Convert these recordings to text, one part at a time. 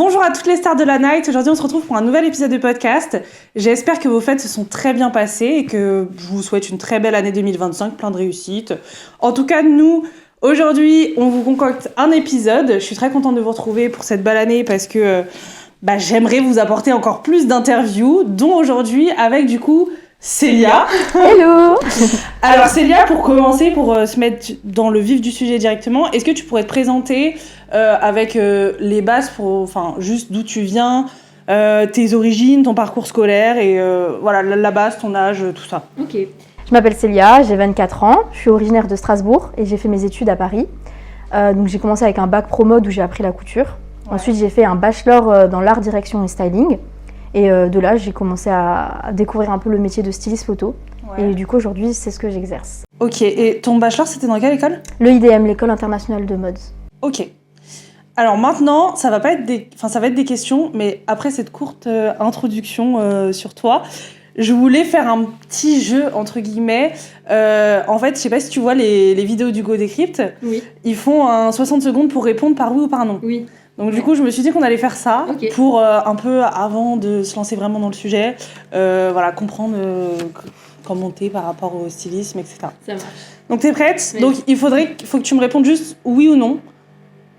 Bonjour à toutes les stars de la night. Aujourd'hui, on se retrouve pour un nouvel épisode de podcast. J'espère que vos fêtes se sont très bien passées et que je vous souhaite une très belle année 2025, plein de réussite. En tout cas, nous, aujourd'hui, on vous concocte un épisode. Je suis très contente de vous retrouver pour cette belle année parce que j'aimerais vous apporter encore plus d'interviews, dont aujourd'hui avec du coup Célia. Hello. Alors Célia, pour commencer, pour se mettre dans le vif du sujet directement, est-ce que tu pourrais te présenter avec les bases, juste d'où tu viens, tes origines, ton parcours scolaire et voilà, la base, ton âge, tout ça. Ok. Je m'appelle Célia, j'ai 24 ans, je suis originaire de Strasbourg et j'ai fait mes études à Paris. Donc j'ai commencé avec un bac pro mode où j'ai appris la couture. Ouais. Ensuite j'ai fait un bachelor dans l'art direction et styling. Et de là, j'ai commencé à découvrir un peu le métier de styliste photo. Ouais. Et du coup, aujourd'hui, c'est ce que j'exerce. Ok, et ton bachelor, c'était dans quelle école ? Le IDM, l'École internationale de mode. Ok. Alors maintenant, ça va être des questions, mais après cette courte introduction sur toi, je voulais faire un petit jeu, entre guillemets. En fait, je sais pas si tu vois les vidéos d'Hugo Décrypte. Oui. Ils font un 60 secondes pour répondre par oui ou par non. Oui. Donc du coup, je me suis dit qu'on allait faire ça pour un peu, avant de se lancer vraiment dans le sujet, comprendre comment t'es par rapport au stylisme, etc. Ça marche. Donc t'es prête ? Oui. Donc il faut que tu me répondes juste oui ou non.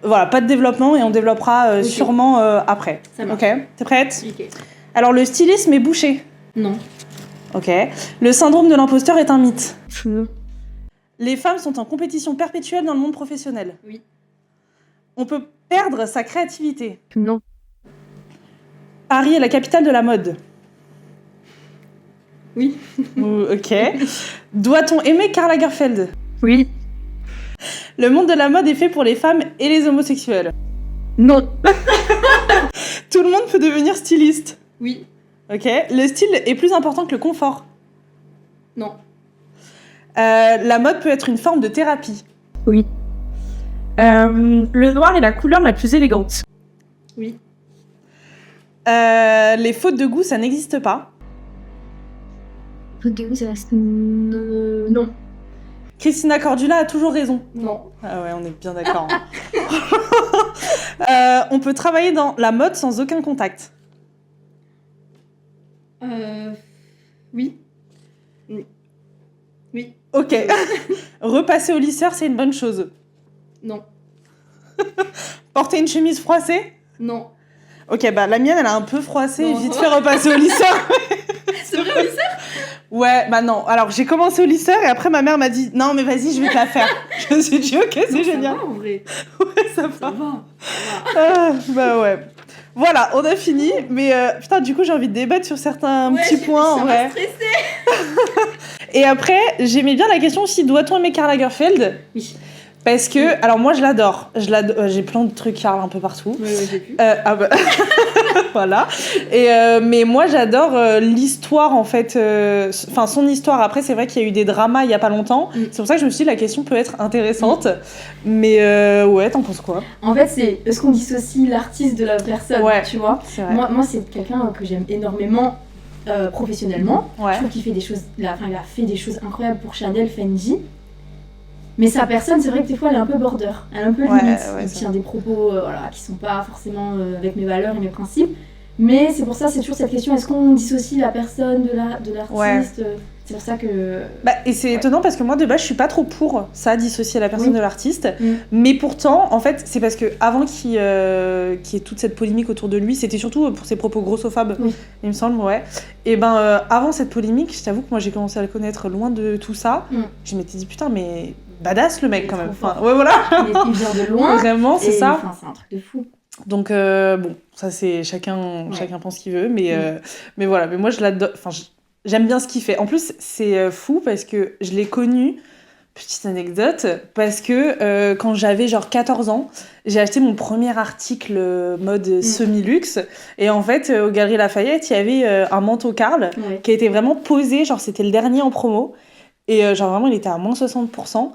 Voilà, pas de développement et on développera sûrement après. Ça marche. Ok ? T'es prête ? Ok. Alors le stylisme est bouché ? Non. Ok. Le syndrome de l'imposteur est un mythe ? Non. Les femmes sont en compétition perpétuelle dans le monde professionnel ? Oui. On peut perdre sa créativité ? Non. Paris est la capitale de la mode ? Oui. Ok. Doit-on aimer Karl Lagerfeld ? Oui. Le monde de la mode est fait pour les femmes et les homosexuels ? Non. Tout le monde peut devenir styliste ? Oui. Ok. Le style est plus important que le confort ? Non. La mode peut être une forme de thérapie ? Oui. Le noir est la couleur la plus élégante. Oui. Les fautes de goût, ça n'existe pas ? Faute de goût, ça reste... Non. Christina Cordula a toujours raison. Non. Ah ouais, on est bien d'accord. On peut travailler dans la mode sans aucun contact ? Oui. Oui. Ok. Repasser au lisseur, c'est une bonne chose. Non. Porter une chemise froissée ? Non. Ok, la mienne, elle a un peu froissé et Non. vite fait repasser au lisseur. C'est vrai au lisseur ? Ouais, non. Alors, j'ai commencé au lisseur et après, ma mère m'a dit « Non, mais vas-y, je vais te la faire. » Je me suis dit « Ok, c'est génial. » Ça va, en vrai. Ouais, ça Ça va. va. Ouais. Voilà, on a fini. Mais putain, du coup, j'ai envie de débattre sur certains petits points. Ça m'a stressée. Et après, j'aimais bien la question aussi, doit-on aimer Karl Lagerfeld ? Oui. Parce que, alors moi je l'adore, j'ai plein de trucs Karl un peu partout. Oui, j'ai vu. Voilà. Mais moi j'adore l'histoire en fait, son histoire. Après c'est vrai qu'il y a eu des dramas il y a pas longtemps. C'est pour ça que je me suis dit la question peut être intéressante. Mais ouais, t'en penses quoi ? En fait, c'est est-ce qu'on dissocie l'artiste de la personne, tu vois ? C'est vrai. Moi c'est quelqu'un que j'aime énormément professionnellement. Ouais. Je trouve qu'il fait des choses, il a fait des choses incroyables pour Chanel, Fendi. Mais sa personne, c'est vrai que des fois, elle est un peu border, elle est un peu limite. Il tient des propos qui sont pas forcément avec mes valeurs et mes principes. Mais c'est pour ça, c'est toujours cette question, est-ce qu'on dissocie la personne de l'artiste ? C'est pour ça que... et c'est étonnant parce que moi de base je suis pas trop pour ça, dissocier la personne de l'artiste. Mais pourtant, en fait, c'est parce que avant qu'il y ait toute cette polémique autour de lui, c'était surtout pour ses propos grossophobes, il me semble, ouais. Et avant cette polémique, je t'avoue que moi j'ai commencé à le connaître loin de tout ça. Je m'étais dit putain, mais badass le mec quand même. Ouais, voilà. Il vient de loin. Vraiment, c'est ça. C'est un truc de fou. Donc bon, ça c'est chacun pense ce qu'il veut, mais voilà. Mais moi je l'adore. J'aime bien ce qu'il fait. En plus, c'est fou parce que je l'ai connu, petite anecdote, parce que quand j'avais genre 14 ans, j'ai acheté mon premier article mode semi-luxe. Et en fait, aux Galeries Lafayette, il y avait un manteau Karl qui a été vraiment posé, genre c'était le dernier en promo. Et genre vraiment, il était à moins 60%.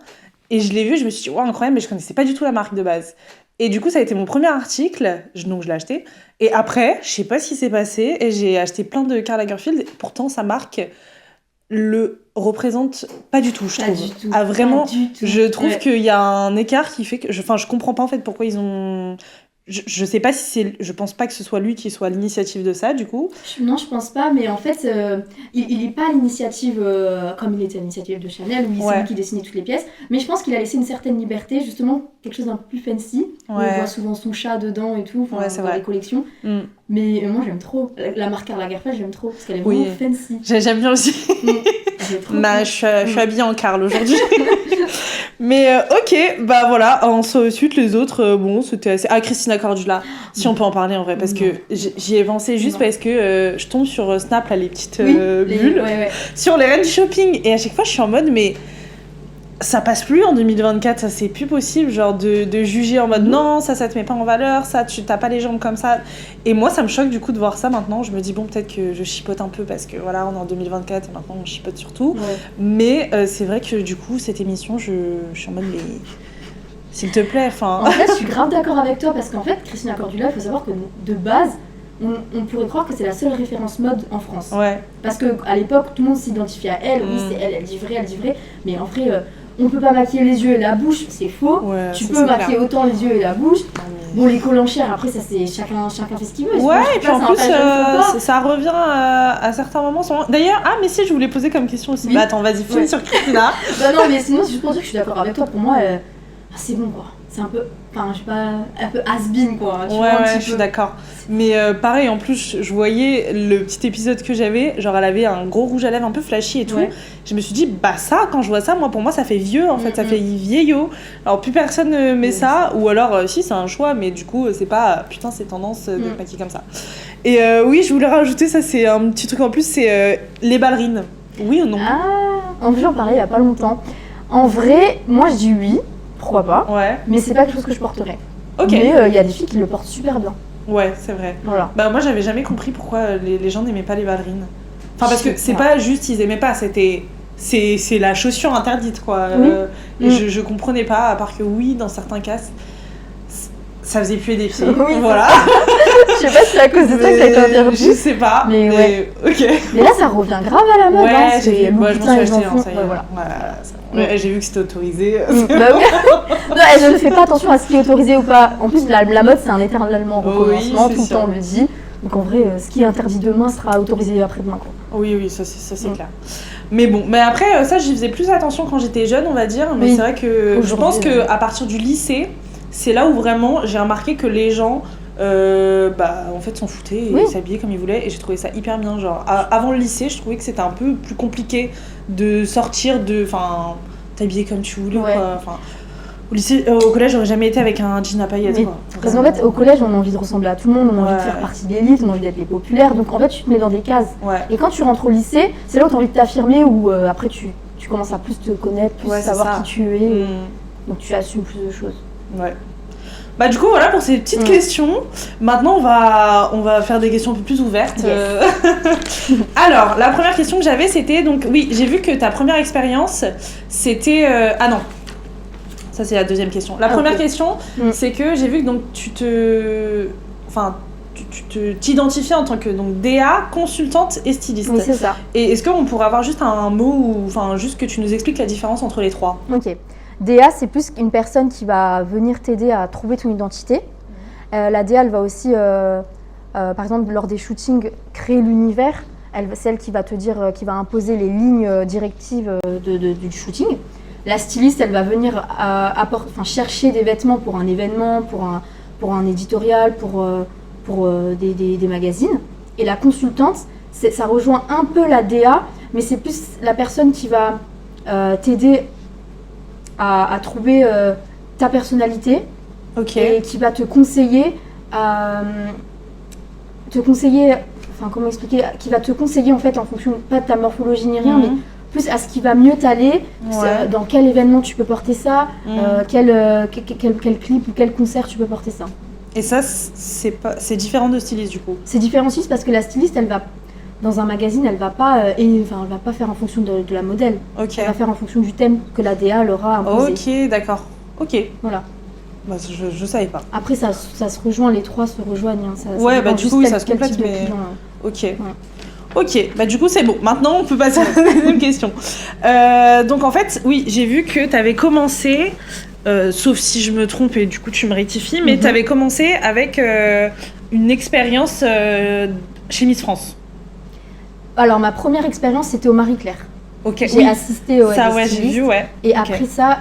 Et je l'ai vu, je me suis dit, wow, incroyable, mais je connaissais pas du tout la marque de base. Et du coup, ça a été mon premier article, donc je l'ai acheté. Et après, je sais pas ce qui s'est passé, et j'ai acheté plein de Karl Lagerfeld. Pourtant, sa marque le représente pas du tout, je trouve. Du tout. Ah, vraiment, pas du tout. je trouve qu'il y a un écart qui fait que... je comprends pas en fait pourquoi ils ont je sais pas si c'est... Je pense pas que ce soit lui qui soit à l'initiative de ça, du coup. Non, je pense pas, mais en fait, il est pas à l'initiative comme il était à l'initiative de Chanel, où c'est lui qui dessinait toutes les pièces, mais je pense qu'il a laissé une certaine liberté, justement, quelque chose d'un peu plus fancy. On voit souvent son chat dedans et tout, dans les collections. Mais moi, j'aime trop. La marque Karl Lagerfeld, j'aime trop, parce qu'elle est vraiment fancy. J'aime bien aussi. Je suis habillée en Karl aujourd'hui. Mais ok, bah voilà, ensuite les autres, bon, c'était assez... Ah, Christina Cordula, si on peut en parler en vrai, parce que j'y ai pensé juste parce que je tombe sur Snap, là, les petites bulles, sur les reines du shopping, et à chaque fois je suis en mode, mais ça passe plus en 2024, ça c'est plus possible, genre de juger en mode non, ça te met pas en valeur, ça tu t'as pas les jambes comme ça. Et moi ça me choque du coup de voir ça maintenant, je me dis bon peut-être que je chipote un peu parce que voilà on est en 2024 et maintenant on chipote surtout. Mais c'est vrai que du coup cette émission je suis en mode mais s'il te plaît, enfin... En fait je suis grave d'accord avec toi parce qu'en fait Christina Cordula, il faut savoir que de base on pourrait croire que c'est la seule référence mode en France. Parce qu'à l'époque tout le monde s'identifiait à elle, oui c'est elle dit vrai, mais en vrai... on peut pas maquiller les yeux et la bouche, c'est faux. Tu peux maquiller autant les yeux et la bouche. Bon, les collants chers, après, ça c'est chacun fait ce qu'il veut. Et puis en plus, ça revient à certains moments. D'ailleurs, mais si, je voulais poser comme question aussi. Bah attends, vas-y, finis sur Christina. Bah non, mais sinon, c'est juste pour dire que je suis d'accord avec toi. Pour moi, c'est bon quoi. C'est un peu, enfin, je sais pas, un peu has-been quoi. Tu vois, je suis d'accord. Mais pareil, en plus, je voyais le petit épisode que j'avais, genre elle avait un gros rouge à lèvres un peu flashy et tout. Je me suis dit, bah ça, quand je vois ça, pour moi, ça fait vieux en fait, ça fait vieillot. Alors plus personne ne met ça, ou alors si, c'est un choix, mais du coup, c'est pas, putain, c'est tendance de maquiller comme ça. Et oui, je voulais rajouter, ça c'est un petit truc en plus, c'est les ballerines. Oui ou non? En plus, j'en parlais il y a pas longtemps. En vrai, moi je dis oui. Pourquoi pas, mais c'est pas quelque chose que je porterais. Mais il y a des filles qui le portent super bien. Ouais, c'est vrai. Voilà. Bah moi j'avais jamais compris pourquoi les gens n'aimaient pas les ballerines. Enfin parce que c'est pas juste ils aimaient pas, c'est la chaussure interdite quoi. Et je comprenais pas, à part que oui, dans certains cas ça faisait puer des pieds. Voilà. Je sais pas si c'est à cause de ça que ça a été interdit. Je sais pas. Mais Mais là ça revient grave à la mode. Je me suis acheté ça y est. J'ai vu que c'était autorisé. Bah oui. Non, je ne fais pas attention à ce qui est autorisé ou pas. En plus, la mode, c'est un éternellement recommencement. Tout le temps, on le dit. Donc en vrai, ce qui est interdit demain sera autorisé après-demain. Oui, ça c'est clair. Mais bon, mais après, ça, j'y faisais plus attention quand j'étais jeune, on va dire. Mais c'est vrai que je pense qu'à partir du lycée, c'est là où vraiment j'ai remarqué que les gens... en fait s'en foutaient et s'habillaient comme ils voulaient et j'ai trouvé ça hyper bien, genre avant le lycée je trouvais que c'était un peu plus compliqué de sortir t'habiller comme tu voulais quoi. Au lycée, au collège j'aurais jamais été avec un jean à paillettes quoi. Parce qu'en fait au collège on a envie de ressembler à tout le monde, on a envie de faire partie de l'élite, on a envie d'être les populaires, donc en fait tu te mets dans des cases et quand tu rentres au lycée c'est là où tu as envie de t'affirmer ou après tu commences à plus te connaître, plus savoir qui tu es donc tu assumes plus de choses. Bah du coup voilà pour ces petites questions. Maintenant on va faire des questions un peu plus ouvertes. Alors la première question que j'avais c'était donc oui j'ai vu que ta première expérience c'était non ça c'est la deuxième question. La première question c'est que j'ai vu que donc tu t'identifies en tant que donc DA, consultante et styliste. Oui c'est ça. Et est-ce qu'on pourrait avoir juste un mot ou juste que tu nous expliques la différence entre les trois? Ok. DA, c'est plus une personne qui va venir t'aider à trouver ton identité. La DA, elle va aussi, par exemple, lors des shootings, créer l'univers. C'est elle qui va te dire, qui va imposer les lignes directives du shooting. La styliste, elle va venir chercher des vêtements pour un événement, pour un éditorial, pour des magazines. Et la consultante, ça rejoint un peu la DA, mais c'est plus la personne qui va t'aider à trouver ta personnalité et qui va te conseiller comment expliquer, qui va te conseiller en fait en fonction pas de ta morphologie ni rien mais plus à ce qui va mieux t'aller, dans quel événement tu peux porter ça, quel clip ou quel concert tu peux porter ça. Et ça c'est différent de styliste du coup. C'est différent aussi parce que la styliste elle va dans un magazine, elle va pas faire en fonction de la modèle. Elle va faire en fonction du thème que la DA leur a imposé. Ok, d'accord. Ok. Voilà. Bah, je savais pas. Après, ça se rejoint, les trois se rejoignent. Du coup, ça se complète, mais... Ok. Ok, bah du coup, c'est bon. Maintenant, on peut passer à la deuxième question. Donc, en fait, oui, j'ai vu que tu avais commencé sauf si je me trompe et du coup tu me rectifies, mais tu avais commencé avec une expérience chez Miss France. Alors, ma première expérience, c'était au Marie-Claire. Ok, J'ai assisté au ça, ouais, j'ai vu, ouais. Et Ok.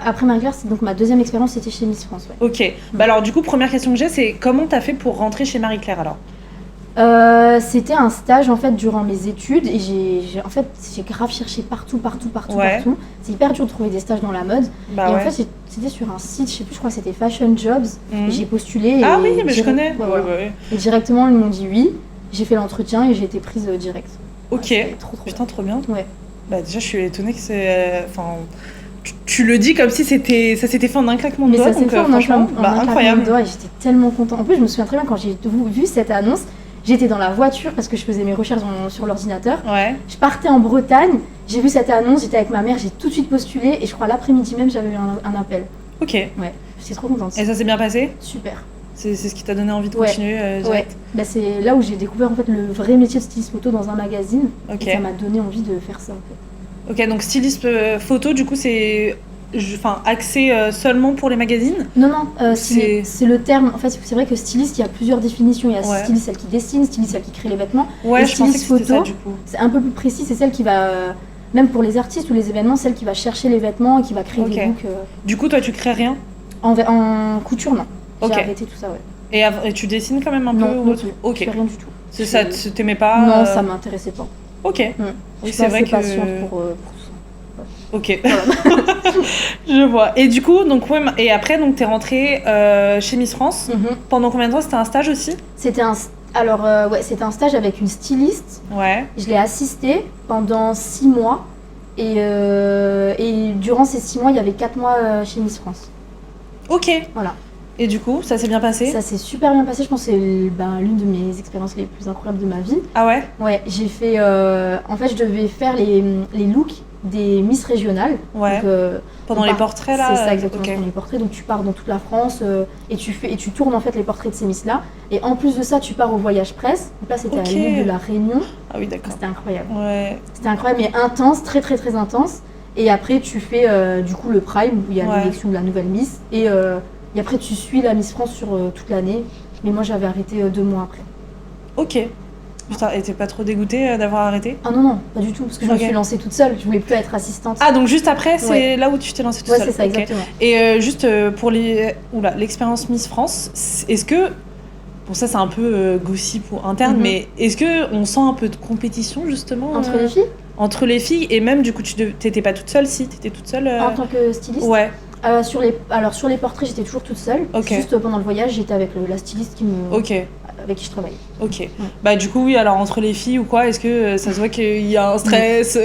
après Marie-Claire, c'est donc ma deuxième expérience, c'était chez Miss France. Ouais. Ok, bah alors du coup, première question que j'ai, c'est comment t'as fait pour rentrer chez Marie-Claire alors? C'était un stage en fait durant mes études et j'ai grave cherché partout. Ouais. C'est hyper dur de trouver des stages dans la mode. Bah Et ouais. en fait, c'était sur un site, je sais plus, je crois que c'était Fashion Jobs. Mhm. Et j'ai postulé. Ah et oui, mais je connais. Ouais, voilà. Ouais. Et directement, ils m'ont dit oui. J'ai fait l'entretien et j'ai été prise direct. Ok, C'était trop putain, trop bien. Ouais. Bah déjà, je suis étonnée que c'est... Enfin, tu le dis comme si ça s'était fait en un claquement de Mais doigts, ça s'est donc fait en un franchement, claquement- en bah un claquement incroyable. de doigts et j'étais tellement contente. En plus, je me souviens très bien quand j'ai vu cette annonce, j'étais dans la voiture parce que je faisais mes recherches sur l'ordinateur. Ouais. Je partais en Bretagne, j'ai vu cette annonce, j'étais avec ma mère, j'ai tout de suite postulé et je crois l'après-midi même j'avais eu un appel. Ok. Ouais, j'étais trop contente. Et ça s'est bien passé? Super. C'est ce qui t'a donné envie de Ouais. continuer direct? Ouais. Bah, c'est là où j'ai découvert en fait le vrai métier de styliste photo dans un magazine. Ok. Et ça m'a donné envie de faire ça en fait. Ok, donc styliste photo, du coup, c'est axé seulement pour les magazines? Non, C'est- c'est le terme. En fait, c'est vrai que styliste, il y a plusieurs définitions. Il y a Ouais. styliste, celle qui dessine, styliste, celle qui crée les vêtements. Ouais, Et je pensais que styliste c'était ça, photo, du coup. c'est un peu plus précis, c'est celle qui va, même pour les artistes ou les événements, celle qui va chercher les vêtements et qui va créer Ok. des looks. Du coup, toi, tu crées rien? En couture, non. Ok. J'ai arrêté tout ça, ouais. Et tu dessines quand même un peu Non, ou non autre? plus. Ok. Je fais rien du tout. C'est ça, t'aimais pas? Non, ça m'intéressait pas. Ok. Je Oui, suis c'est pas vrai assez que... patiente pour tout ça. Ok. Je vois. Et du coup, donc, ouais, et après, donc, t'es rentrée chez Miss France. Pendant combien de temps? C'était un stage aussi? C'était c'était un stage avec une styliste. Ouais. Je l'ai assisté pendant 6 mois. Et durant ces 6 mois, il y avait 4 mois chez Miss France. Ok. Voilà. Et du coup, ça s'est bien passé? Ça s'est super bien passé. Je pense que c'est l'une de mes expériences les plus incroyables de ma vie. Ah ouais? Ouais, j'ai fait... en fait, je devais faire les looks des Miss régionales. Ouais. Donc, Pendant les portraits, là? C'est ça, exactement, Ok. pendant les portraits. Donc tu pars dans toute la France et tu tournes en fait les portraits de ces Miss-là. Et en plus de ça, tu pars au voyage presse. Donc là, c'était Ok. à l'île de la Réunion. Ah oui, d'accord. C'était incroyable. Ouais. C'était incroyable, mais intense, très très très intense. Et après, tu fais du coup le Prime, où il y a Ouais. l'élection de la nouvelle Miss. Et après, tu suis la Miss France sur toute l'année. Mais moi, j'avais arrêté 2 mois après. Ok. Putain, et t'es pas trop dégoûtée d'avoir arrêté? Ah non, pas du tout, parce que je Ok. me suis lancée toute seule. Je voulais plus être assistante. Ah, donc juste après, c'est Ouais. là où tu t'es lancée toute ouais, seule? c'est ça, Ok. exactement. Et juste pour l'expérience Miss France, est-ce que... Bon, ça, c'est un peu gossip ou interne, Mhm. mais est-ce qu'on sent un peu de compétition, justement Entre les filles, entre les filles, et même, du coup, t'étais pas toute seule, si? T'étais toute seule en tant que styliste. Ouais. Sur les portraits, j'étais toujours toute seule. Ok. Juste pendant le voyage, j'étais avec la styliste Ok. avec qui je travaillais. Ok. Bah, du coup, oui, alors, entre les filles ou quoi, est-ce que ça se voit qu'il y a un stress ou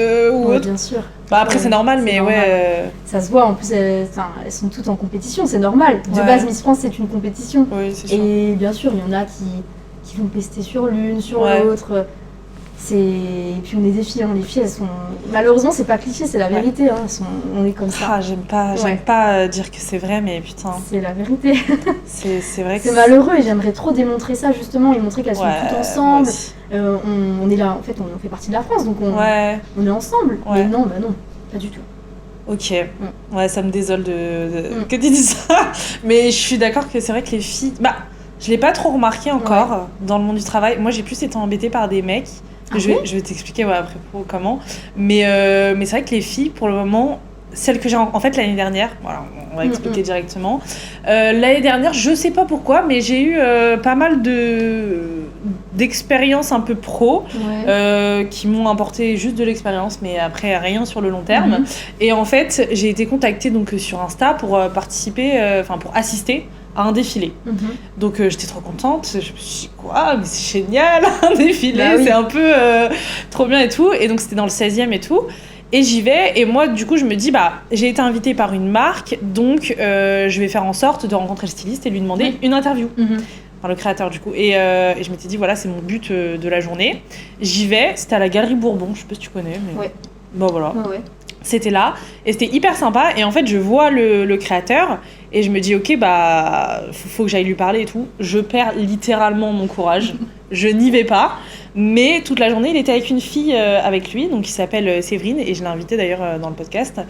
Ouais, autre? bien sûr. Bah, après, Ouais, c'est normal, mais normal. ouais... Ça se voit, en plus, elles sont toutes en compétition, c'est normal. De Ouais. base, Miss France, c'est une compétition. Oui, c'est sûr. Et bien sûr, il y en a qui vont pester sur l'une, sur Ouais. l'autre. Et puis on est des filles, hein. Les filles, elles sont... Malheureusement, c'est pas cliché, c'est la Ouais. vérité. Hein. On est comme ça. Ah, j'aime pas dire que c'est vrai, mais putain, C'est la vérité. c'est vrai que C'est malheureux et j'aimerais trop démontrer ça, justement, et montrer qu'elles sont toutes moi ensemble. aussi. On est là, en fait, on fait partie de la France, donc Ouais, on est ensemble. Ouais. Mais non, bah non, pas du tout. ok. Ouais, ça me désole Mm. que tu dises ça. Mais je suis d'accord que c'est vrai que les filles... Bah, je l'ai pas trop remarqué encore dans le monde du travail. Moi, j'ai plus été embêtée par des mecs. Ah Je vais t'expliquer après comment. Mais c'est vrai que les filles, pour le moment, celles que j'ai... En fait, l'année dernière, voilà, on va expliquer directement. L'année dernière, je sais pas pourquoi, mais j'ai eu pas mal d'expériences un peu pro qui m'ont apporté juste de l'expérience, mais après rien sur le long terme. Et en fait, j'ai été contactée donc sur Insta pour participer, pour assister à un défilé. Donc j'étais trop contente, je me suis dit quoi, mais c'est génial, un défilé, Bah oui. c'est un peu trop bien et tout. Et donc c'était dans le 16e et tout. Et j'y vais, et moi du coup je me dis bah j'ai été invitée par une marque, donc je vais faire en sorte de rencontrer le styliste et lui demander une interview. Enfin le créateur du coup. Et je m'étais dit voilà c'est mon but de la journée. J'y vais, c'était à la Galerie Bourbon, je sais pas si tu connais, mais Ouais. bon voilà. Ouais. C'était là, et c'était hyper sympa, et en fait je vois le créateur, et je me dis ok bah faut que j'aille lui parler et tout. Je perds littéralement mon courage, je n'y vais pas, mais toute la journée il était avec une fille avec lui, donc qui s'appelle Séverine, et je l'ai invitée d'ailleurs dans le podcast.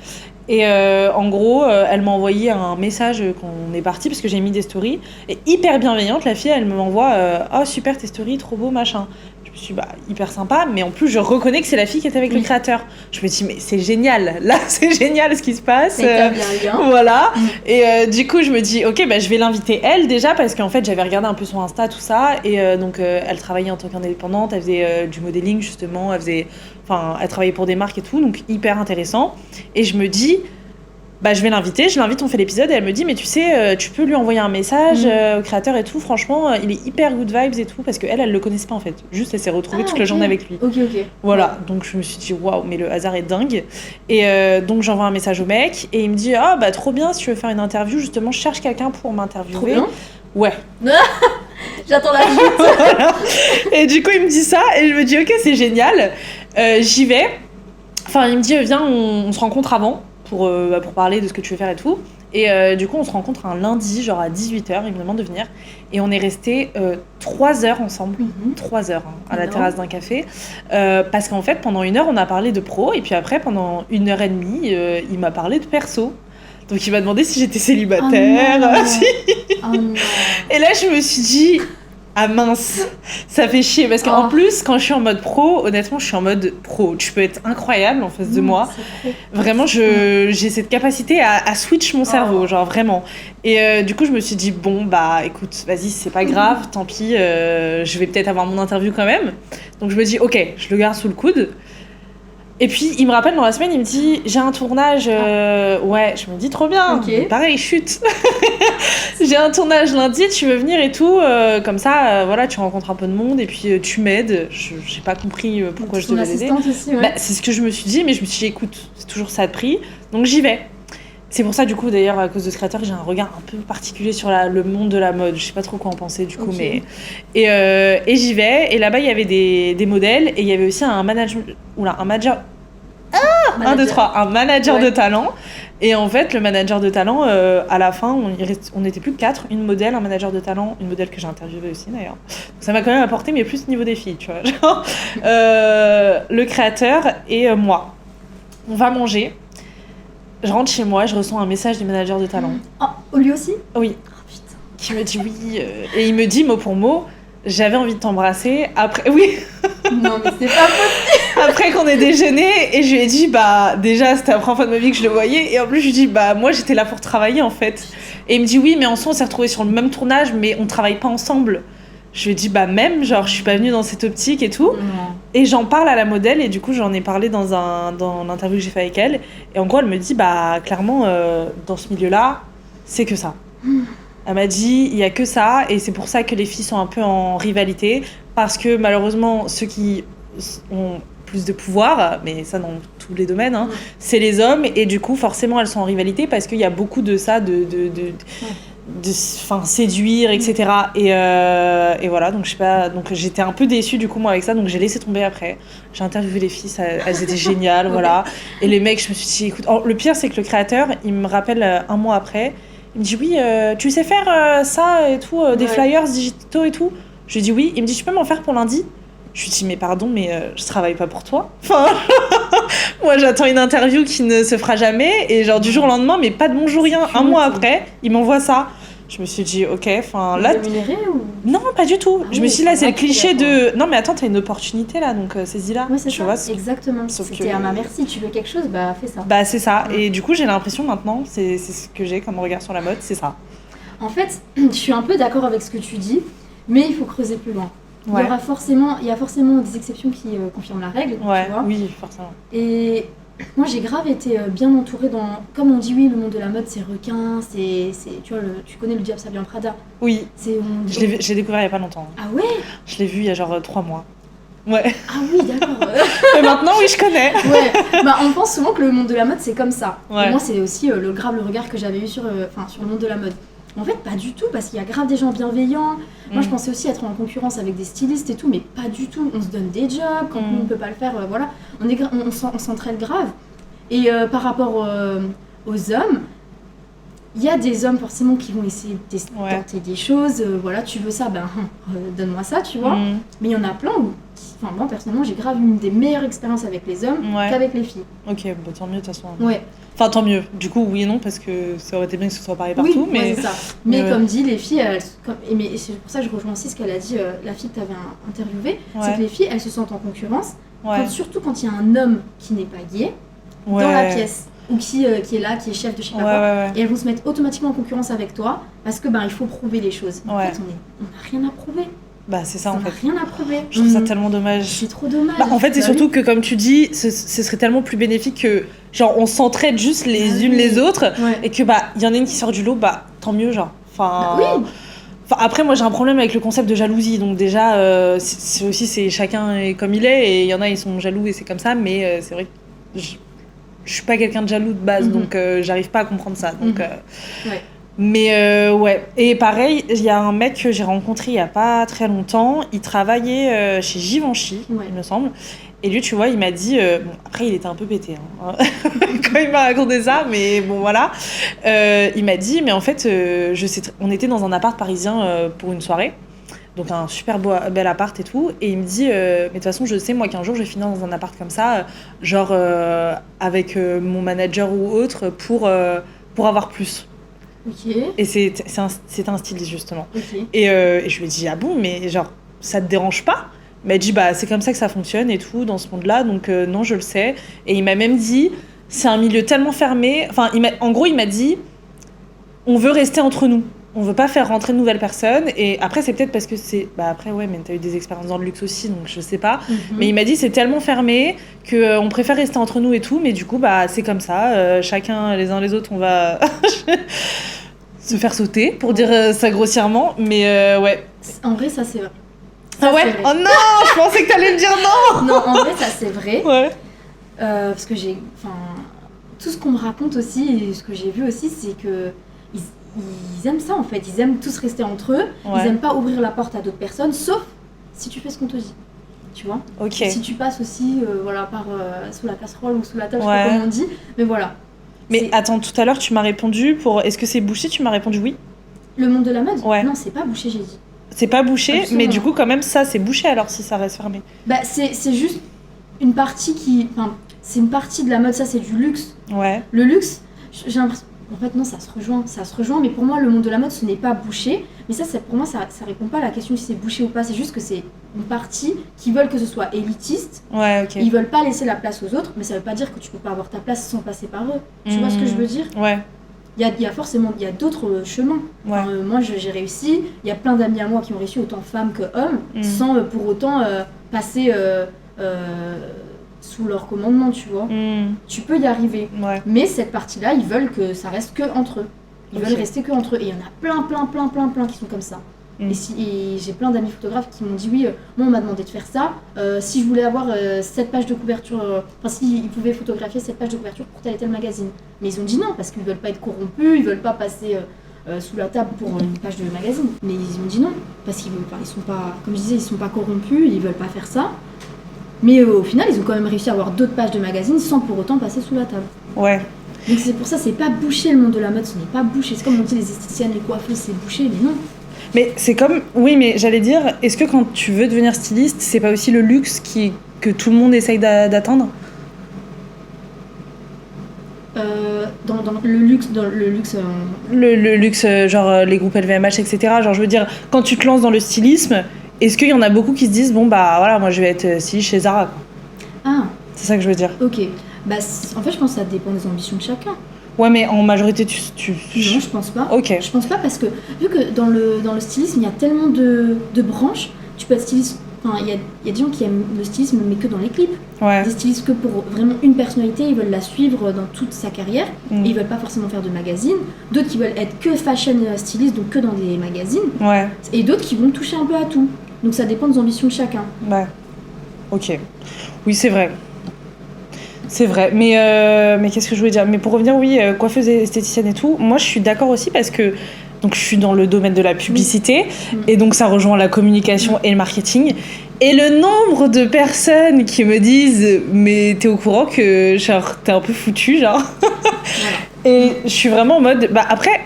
Et en gros, elle m'a envoyé un message qu'on est parti parce que j'ai mis des stories. Et hyper bienveillante, la fille, elle m'envoie oh super tes stories, trop beau, machin. Je me suis dit, hyper sympa, mais en plus, je reconnais que c'est la fille qui est avec le créateur. Je me dis, mais c'est génial, là, c'est génial ce qui se passe. C'est bien. Voilà. Et du coup, je me dis, ok, je vais l'inviter elle déjà, parce qu'en fait, j'avais regardé un peu son Insta, tout ça. Et donc, elle travaillait en tant qu'indépendante, elle faisait du modeling, justement, elle travaillait pour des marques et tout, donc hyper intéressant. Et je me dis, je vais l'inviter, je l'invite, on fait l'épisode et elle me dit mais tu sais, tu peux lui envoyer un message au créateur et tout, franchement il est hyper good vibes et tout parce qu'elle le connaissait pas en fait, juste elle s'est retrouvée toute la journée avec lui. Ok. Voilà, donc je me suis dit waouh mais le hasard est dingue et donc j'envoie un message au mec et il me dit trop bien si tu veux faire une interview, justement je cherche quelqu'un pour m'interviewer. Trop bien. Ouais. J'attends la suite. Voilà. Et du coup il me dit ça et je me dis ok c'est génial, j'y vais, enfin il me dit viens on se rencontre avant pour parler de ce que tu veux faire et tout. Et du coup, on se rencontre un lundi, genre à 18h, il me demande de venir. Et on est restés 3 heures ensemble, 3 heures à la terrasse d'un café. Parce qu'en fait, pendant 1 heure, on a parlé de pro. Et puis après, pendant 1h30, il m'a parlé de perso. Donc il m'a demandé si j'étais célibataire. Oh non. Et là, je me suis dit... Ah mince, ça fait chier parce qu'en plus quand je suis en mode pro, honnêtement je suis en mode pro, tu peux être incroyable en face de moi, vraiment j'ai cette capacité à switch mon cerveau, genre vraiment. Et du coup je me suis dit bon écoute vas-y c'est pas grave, tant pis, je vais peut-être avoir mon interview quand même, donc je me dis ok je le garde sous le coude. Et puis, il me rappelle dans la semaine, il me dit j'ai un tournage. Ouais, je me dis trop bien. Okay. Pareil, chute. J'ai un tournage lundi, tu veux venir et tout. Comme ça, voilà, tu rencontres un peu de monde et puis tu m'aides. J'ai pas compris pourquoi je devais l'aider. Aussi, ouais. C'est ce que je me suis dit, mais je me suis dit écoute, c'est toujours ça de prix. Donc j'y vais. C'est pour ça, du coup, d'ailleurs, à cause de ce créateur, j'ai un regard un peu particulier sur le monde de la mode. Je sais pas trop quoi en penser, du coup, mais... Et j'y vais, et là-bas, il y avait des modèles, et il y avait aussi un manager... Un manager de talent. Et en fait, le manager de talent, à la fin, on était plus que 4. Une modèle, un manager de talent, une modèle que j'ai interviewée aussi, d'ailleurs. Donc, ça m'a quand même apporté, mais plus au niveau des filles, tu vois. Genre, le créateur et moi. On va manger. Je rentre chez moi, je reçois un message du manager de talent. Oh, lui aussi ? Oui. Oh putain. Qui me dit oui. Et il me dit mot pour mot, j'avais envie de t'embrasser. Après, oui. Non, mais c'est pas possible. Après qu'on ait déjeuné, et je lui ai dit, déjà, c'était la première fois de ma vie que je le voyais. Et en plus, je lui ai dit, moi, j'étais là pour travailler, en fait. Et il me dit, oui, mais en soi, on s'est retrouvés sur le même tournage, mais on travaille pas ensemble. Je lui ai dit, même, genre, je suis pas venue dans cette optique et tout. Et j'en parle à la modèle, et du coup, j'en ai parlé dans l'interview que j'ai fait avec elle. Et en gros, elle me dit, clairement, dans ce milieu-là, c'est que ça. Elle m'a dit, il y a que ça, et c'est pour ça que les filles sont un peu en rivalité, parce que malheureusement, ceux qui ont plus de pouvoir, mais ça dans tous les domaines, c'est les hommes, et du coup, forcément, elles sont en rivalité, parce qu'il y a beaucoup de ça, de séduire, etc. Et voilà, donc je sais pas, donc j'étais un peu déçue du coup moi avec ça, donc j'ai laissé tomber après. J'ai interviewé les filles, elles étaient géniales, voilà. Et les mecs, je me suis dit, écoute, le pire c'est que le créateur, il me rappelle 1 mois après, il me dit oui, tu sais faire ça et tout, des flyers digitaux et tout. Je lui dis oui, il me dit tu peux m'en faire pour lundi. Je lui dis mais pardon, mais je travaille pas pour toi. Enfin, moi j'attends une interview qui ne se fera jamais et genre du jour au lendemain, mais pas de bonjour rien. 1 mois après, il m'envoie ça. Je me suis dit ok, enfin là. Rémunéré ou... Non, pas du tout. Je me suis dit là c'est le cliché d'accord. de non mais attends t'as une opportunité là donc saisis-la. Oui c'est tu ça. vois. Exactement. C'était à ma merci. Tu veux quelque chose, fais ça. C'est ça. Et du coup j'ai l'impression maintenant c'est ce que j'ai comme regard sur la mode, c'est ça. En fait, je suis un peu d'accord avec ce que tu dis, mais il faut creuser plus loin. Ouais. Il y a forcément des exceptions qui confirment la règle, tu vois. Oui, forcément. Et moi, j'ai grave été bien entourée dans... Comme on dit, oui, le monde de la mode, c'est requin, c'est tu vois, tu connais le diable s'habille en Prada. Oui, je l'ai découvert il y a pas longtemps. Ah ouais ? Je l'ai vu il y a genre 3 mois. Ouais. Ah oui, d'accord. Et maintenant, oui, je connais. Ouais. On pense souvent que le monde de la mode, c'est comme ça. Ouais. Et moi, c'est aussi le regard que j'avais eu sur le monde de la mode. En fait, pas du tout, parce qu'il y a grave des gens bienveillants. Moi, je pensais aussi être en concurrence avec des stylistes et tout, mais pas du tout. On se donne des jobs, quand on ne peut pas le faire, voilà. On s'entraide grave. Et par rapport aux hommes, il y a des hommes forcément qui vont essayer de tenter des choses. Voilà, tu veux ça, donne-moi ça, tu vois. Mais il y en a plein Enfin, moi, personnellement, j'ai grave une des meilleures expériences avec les hommes qu'avec les filles. Ok, bah, tant mieux, de toute façon. Ouais. Enfin, tant mieux. Du coup, oui et non, parce que ça aurait été bien que ce soit pareil partout. Oui, mais c'est ça. Mais comme dit, les filles, et c'est pour ça que je rejoins aussi ce qu'elle a dit, la fille que tu avais interviewée, c'est que les filles, elles se sentent en concurrence, surtout quand il y a un homme qui n'est pas gay dans la pièce. Ou qui est là, qui est chef de je sais pas quoi, et elles vont se mettre automatiquement en concurrence avec toi parce que il faut prouver les choses. En fait, on n'a rien à prouver. Bah c'est ça en fait. On n'a rien à prouver. Je trouve ça tellement dommage. C'est trop dommage. En fait, c'est surtout que comme tu dis, ce serait tellement plus bénéfique que genre on s'entraide juste les unes les autres et que il y en a une qui sort du lot, tant mieux genre. Enfin. Oui. Enfin, après, moi j'ai un problème avec le concept de jalousie, donc déjà, c'est chacun est comme il est, et il y en a ils sont jaloux et c'est comme ça, mais c'est vrai que je suis pas quelqu'un de jaloux de base, donc j'arrive pas à comprendre ça. Donc, mais ouais. Et pareil, il y a un mec que j'ai rencontré il y a pas très longtemps, il travaillait chez Givenchy, il me semble. Et lui, tu vois, il m'a dit... bon, après, il était un peu pété quand il m'a raconté ça, mais bon, voilà. Il m'a dit, mais en fait, on était dans un appart parisien pour une soirée, donc un super bel appart et tout, et il me dit, mais de toute façon, je sais, moi, qu'un jour, je vais finir dans un appart comme ça, genre avec mon manager ou autre, pour avoir plus. Ok. Et c'était un styliste, justement. Okay. Et je lui ai dit, ah bon, mais genre, ça te dérange pas ? Il m'a dit, c'est comme ça que ça fonctionne et tout, dans ce monde-là, donc non, je le sais. Et il m'a même dit, c'est un milieu tellement fermé. Enfin, en gros, il m'a dit, on veut rester entre nous. On veut pas faire rentrer de nouvelles personnes. Et après, c'est peut-être parce que c'est... après, ouais, mais t'as eu des expériences dans le luxe aussi, donc je sais pas. Mais il m'a dit, c'est tellement fermé qu'on préfère rester entre nous et tout. Mais du coup, c'est comme ça. Chacun, les uns les autres, on va se faire sauter, pour dire ça grossièrement. Mais ouais. En vrai, ça, c'est vrai. Ah ouais? Oh non, je pensais que t'allais me dire non. Non, en vrai, ça c'est vrai. Ouais. Parce que tout ce qu'on me raconte aussi et ce que j'ai vu aussi, c'est que ils aiment ça en fait. Ils aiment tous rester entre eux. Ils aiment pas ouvrir la porte à d'autres personnes, sauf si tu fais ce qu'on te dit. Tu vois? Ok. Si tu passes aussi, par sous la casserole ou sous la table, je sais pas comment on dit. Mais voilà. Mais attends, tout à l'heure, tu m'as répondu pour. Est-ce que c'est bouché? Tu m'as répondu oui. Le monde de la mode? Ouais. Non, c'est pas bouché, j'ai dit. C'est pas bouché, absolument. Mais du coup, quand même, ça, c'est bouché alors si ça reste fermé. C'est juste une partie qui... Enfin, c'est une partie de la mode, ça, c'est du luxe. Ouais. Le luxe, j'ai l'impression... En fait, non, ça se rejoint, mais pour moi, le monde de la mode, ce n'est pas bouché. Mais ça, pour moi, ça répond pas à la question si c'est bouché ou pas. C'est juste que c'est une partie qui veulent que ce soit élitiste. Ouais, ok. Ils veulent pas laisser la place aux autres, mais ça veut pas dire que tu peux pas avoir ta place sans passer par eux. Tu vois ce que je veux dire? Ouais. Il y a forcément d'autres chemins. Ouais. Enfin, moi, j'ai réussi. Il y a plein d'amis à moi qui ont réussi, autant femmes que hommes, sans pour autant passer sous leur commandement, tu vois. Tu peux y arriver. Ouais. Mais cette partie-là, ils veulent que ça reste que entre eux. Ils veulent rester que entre eux. Et il y en a plein qui sont comme ça. Et j'ai plein d'amis photographes qui m'ont dit oui, moi on m'a demandé de faire ça. Si je voulais avoir cette page de couverture, s'ils pouvaient photographier cette page de couverture pour tel et tel magazine. Mais ils ont dit non, parce qu'ils veulent pas être corrompus, ils veulent pas passer sous la table pour une page de magazine. Mais ils ont dit non, parce qu'ils veulent pas, ils sont pas, comme je disais, ils sont pas corrompus, ils veulent pas faire ça. Mais au final, ils ont quand même réussi à avoir d'autres pages de magazines sans pour autant passer sous la table. Ouais. Donc c'est pour ça, c'est pas bouché le monde de la mode, ce n'est pas bouché. C'est comme on dit les esthéticiennes, les coiffeuses, c'est bouché, mais non. Mais c'est comme... Oui, mais j'allais dire, est-ce que quand tu veux devenir styliste, c'est pas aussi le luxe que tout le monde essaye d'atteindre? Dans le luxe... Le luxe, genre les groupes LVMH, etc. Genre, je veux dire, quand tu te lances dans le stylisme, est-ce qu'il y en a beaucoup qui se disent, bon, voilà, moi je vais être styliste chez Zara, quoi. Ah. C'est ça que je veux dire. Ok. En fait, je pense que ça dépend des ambitions de chacun. Ouais, mais en majorité, Non, je pense pas. Ok. Je pense pas parce que, vu que dans le stylisme, il y a tellement de branches, tu peux être styliste... Enfin, il y a des gens qui aiment le stylisme, mais que dans les clips. Ouais. Des stylistes que pour vraiment une personnalité, ils veulent la suivre dans toute sa carrière, et ils veulent pas forcément faire de magazine. D'autres qui veulent être que fashion styliste, donc que dans des magazines. Ouais. Et d'autres qui vont toucher un peu à tout. Donc ça dépend des ambitions de chacun. Ouais. Ok. Oui, c'est vrai. C'est vrai. Mais qu'est-ce que je voulais dire? Mais pour revenir, oui, coiffeuse et esthéticienne et tout, moi je suis d'accord aussi parce que donc, je suis dans le domaine de la publicité et donc ça rejoint la communication et le marketing. Et le nombre de personnes qui me disent « Mais t'es au courant que genre, t'es un peu foutu, genre ?» Et je suis vraiment en mode... après,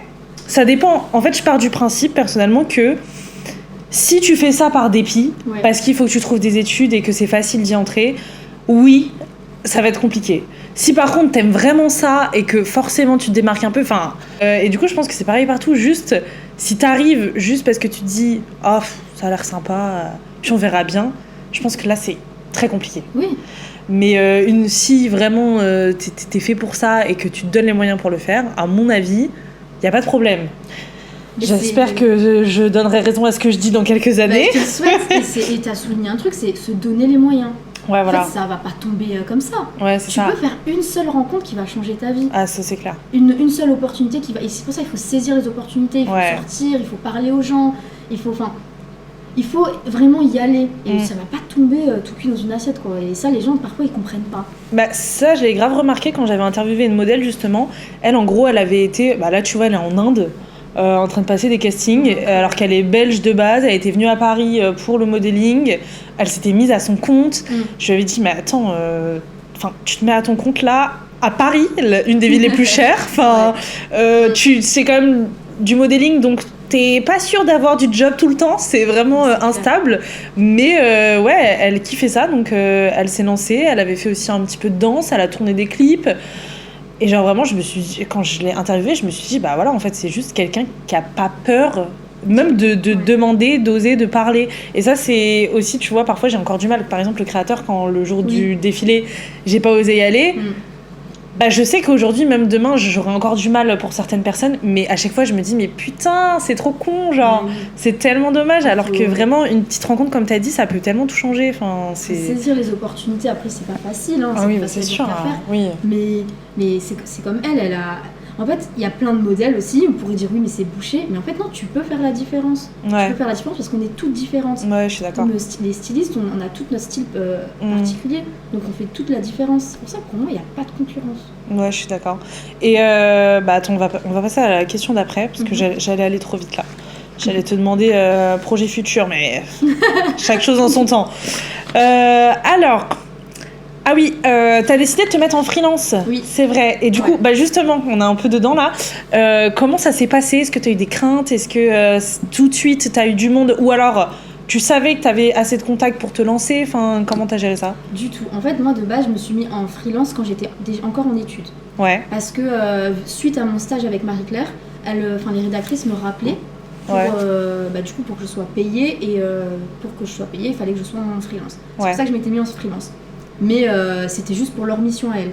ça dépend. En fait, je pars du principe, personnellement, que Si tu fais ça par dépit, Ouais. parce qu'il faut que tu trouves des études et que c'est facile d'y entrer, oui, ça va être compliqué. Si par contre t'aimes vraiment ça et que forcément tu te démarques un peu, et du coup je pense que c'est pareil partout, juste si t'arrives juste parce que tu te dis oh ça a l'air sympa, puis on verra bien, je pense que là c'est très compliqué. Oui. Mais si vraiment t'es fait pour ça et que tu te donnes les moyens pour le faire, à mon avis, y a pas de problème. Mais J'espère que je donnerai raison à ce que je dis dans quelques années. Je te le souhaite. Et t'as souligné un truc, c'est se donner les moyens. Ouais, voilà. En fait, ça va pas tomber comme ça. Ouais, c'est Tu ça. peux faire une seule rencontre qui va changer ta vie. Ah, ça c'est clair. Une seule opportunité qui va. Et c'est pour ça qu'il faut saisir les opportunités, il faut Ouais. sortir, il faut parler aux gens, il faut vraiment y aller. Et ça va pas tomber tout cuit dans une assiette, quoi. Et ça, les gens, parfois, ils comprennent pas. Bah, ça, je l'ai grave remarqué quand j'avais interviewé une modèle, justement. Elle, en gros, elle avait été... Bah, là, tu vois, elle est en Inde, en train de passer des castings, alors qu'elle est belge de base. Elle était venue à Paris pour le modeling. Elle s'était mise à son compte. Je lui avais dit, mais attends, tu te mets à ton compte, là, à Paris, une des villes les plus chères. C'est quand même du modeling, donc... T'es pas sûre d'avoir du job tout le temps, c'est vraiment instable. Mais ouais, elle kiffait ça, donc elle s'est lancée. Elle avait fait aussi un petit peu de danse, elle a tourné des clips. Et genre vraiment, quand je l'ai interviewée, je me suis dit, bah voilà, en fait, c'est juste quelqu'un qui a pas peur, même de demander, d'oser, de parler. Et ça, c'est aussi, tu vois, parfois j'ai encore du mal. Par exemple, le créateur, quand le jour du défilé, j'ai pas osé y aller. Bah, je sais qu'aujourd'hui, même demain, j'aurai encore du mal pour certaines personnes, mais à chaque fois, je me dis, mais putain, c'est trop con, genre, c'est tellement dommage, alors que vraiment, une petite rencontre, comme t'as dit, ça peut tellement tout changer. Saisir les opportunités, après, c'est pas facile, hein, ah oui, pas c'est facile sûr, à faire. oui. Mais c'est comme elle a... En fait, il y a plein de modèles aussi, on pourrait dire oui, mais c'est bouché, mais en fait, non, tu peux faire la différence. Ouais. Tu peux faire la différence parce qu'on est toutes différentes. Ouais, je suis d'accord. Comme les stylistes, on a tout notre style particulier, donc on fait toute la différence. C'est pour ça que pour moi, il n'y a pas de concurrence. Ouais, je suis d'accord. Et attends, on va passer à la question d'après, parce que j'allais aller trop vite là. J'allais te demander projet futur, mais chaque chose en son temps. Alors... Ah oui, t'as décidé de te mettre en freelance. Oui. C'est vrai. Et du coup, bah justement, on est un peu dedans là. Comment ça s'est passé ? Est-ce que t'as eu des craintes ? Est-ce que tout de suite t'as eu du monde ? Ou alors tu savais que t'avais assez de contacts pour te lancer ? Enfin, comment t'as géré ça ? Du tout. En fait, moi de base, je me suis mis en freelance quand j'étais encore en études. Ouais. Parce que suite à mon stage avec Marie-Claire, les rédactrices me rappelaient pour, du coup, pour que je sois payée. Et pour que je sois payée, il fallait que je sois en freelance. C'est pour ça que je m'étais mis en freelance. Mais c'était juste pour leur mission à elle.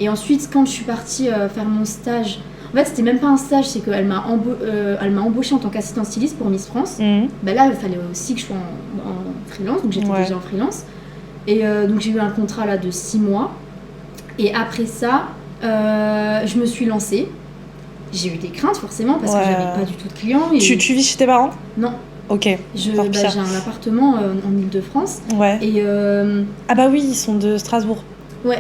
Et ensuite, quand je suis partie faire mon stage, en fait, c'était même pas un stage, c'est qu'elle m'a embauchée en tant qu'assistante styliste pour Miss France. Bah là, il fallait aussi que je sois en freelance, donc j'étais déjà en freelance. Et donc j'ai eu un contrat là de 6 mois. Et après ça, je me suis lancée. J'ai eu des craintes forcément parce que j'avais pas du tout de clients. Et... Tu vis chez tes parents ? Non. Ok. J'ai un appartement en Ile-de-France. Ouais. Et ah bah oui, ils sont de Strasbourg. Ouais,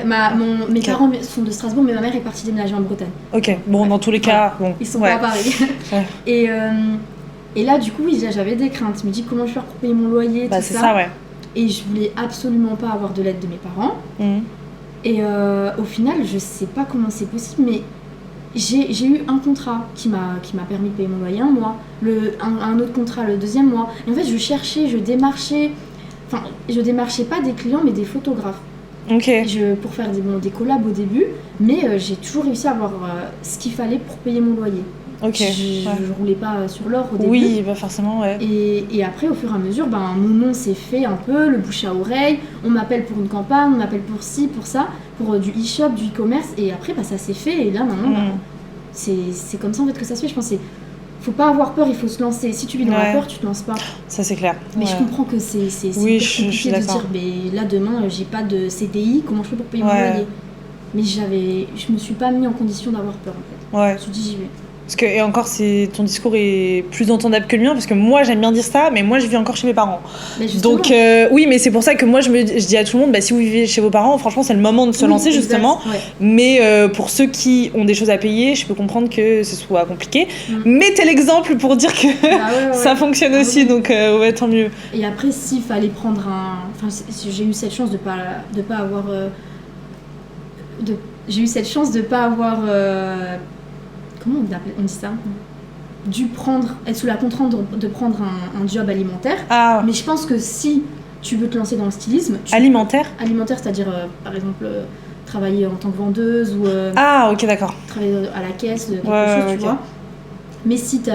mes parents sont de Strasbourg, mais ma mère est partie déménager en Bretagne. Ok, bon, dans tous les cas, bon. Ils sont pas à Paris. Et là, du coup, oui, j'avais des craintes. Je me dis comment je vais faire pour payer mon loyer, tout ça. C'est ça, ouais. Et je voulais absolument pas avoir de l'aide de mes parents. Et au final, je sais pas comment c'est possible, mais j'ai eu un contrat qui m'a permis de payer mon loyer un mois, un autre contrat le deuxième mois. Et en fait, je démarchais pas des clients, mais des photographes. Ok. Pour faire des collabs au début, mais j'ai toujours réussi à avoir ce qu'il fallait pour payer mon loyer. Ok. Je roulais pas sur l'or au début. Oui, bah forcément, ouais. Et après, au fur et à mesure, mon nom s'est fait un peu, le bouche à oreille. On m'appelle pour une campagne, on m'appelle pour ci, pour ça, pour du e-shop, du e-commerce. Et après, ça s'est fait. Et là, maintenant, c'est comme ça en fait que ça se fait. Je pense faut pas avoir peur, il faut se lancer. Si tu vis dans la peur, tu te lances pas. Ça, c'est clair. Mais je comprends que c'est compliqué de dire, mais là, demain, j'ai pas de CDI, comment je fais pour payer mon loyer ? Mais je me suis pas mis en condition d'avoir peur en fait. Je me suis dit, j'y vais. Parce que, et encore, ton discours est plus entendable que le mien, parce que moi, j'aime bien dire ça, mais moi, je vis encore chez mes parents. Donc, oui, mais c'est pour ça que moi, je dis à tout le monde, si vous vivez chez vos parents, franchement, c'est le moment de se lancer, justement. Mais pour ceux qui ont des choses à payer, je peux comprendre que ce soit compliqué. Mais t'es l'exemple pour dire que ça fonctionne aussi, donc tant mieux. Et après, s'il fallait prendre j'ai eu cette chance de pas avoir... J'ai eu cette chance de pas avoir... Comment on dit ça ? dû être sous la contrainte de prendre un job alimentaire. Ah, Mais je pense que si tu veux te lancer dans le stylisme, alimentaire. c'est-à-dire par exemple travailler en tant que vendeuse ou Ah, ok, d'accord. travailler à la caisse de quelque Ouais, chose, ouais, tu ok. vois. Mais si t'es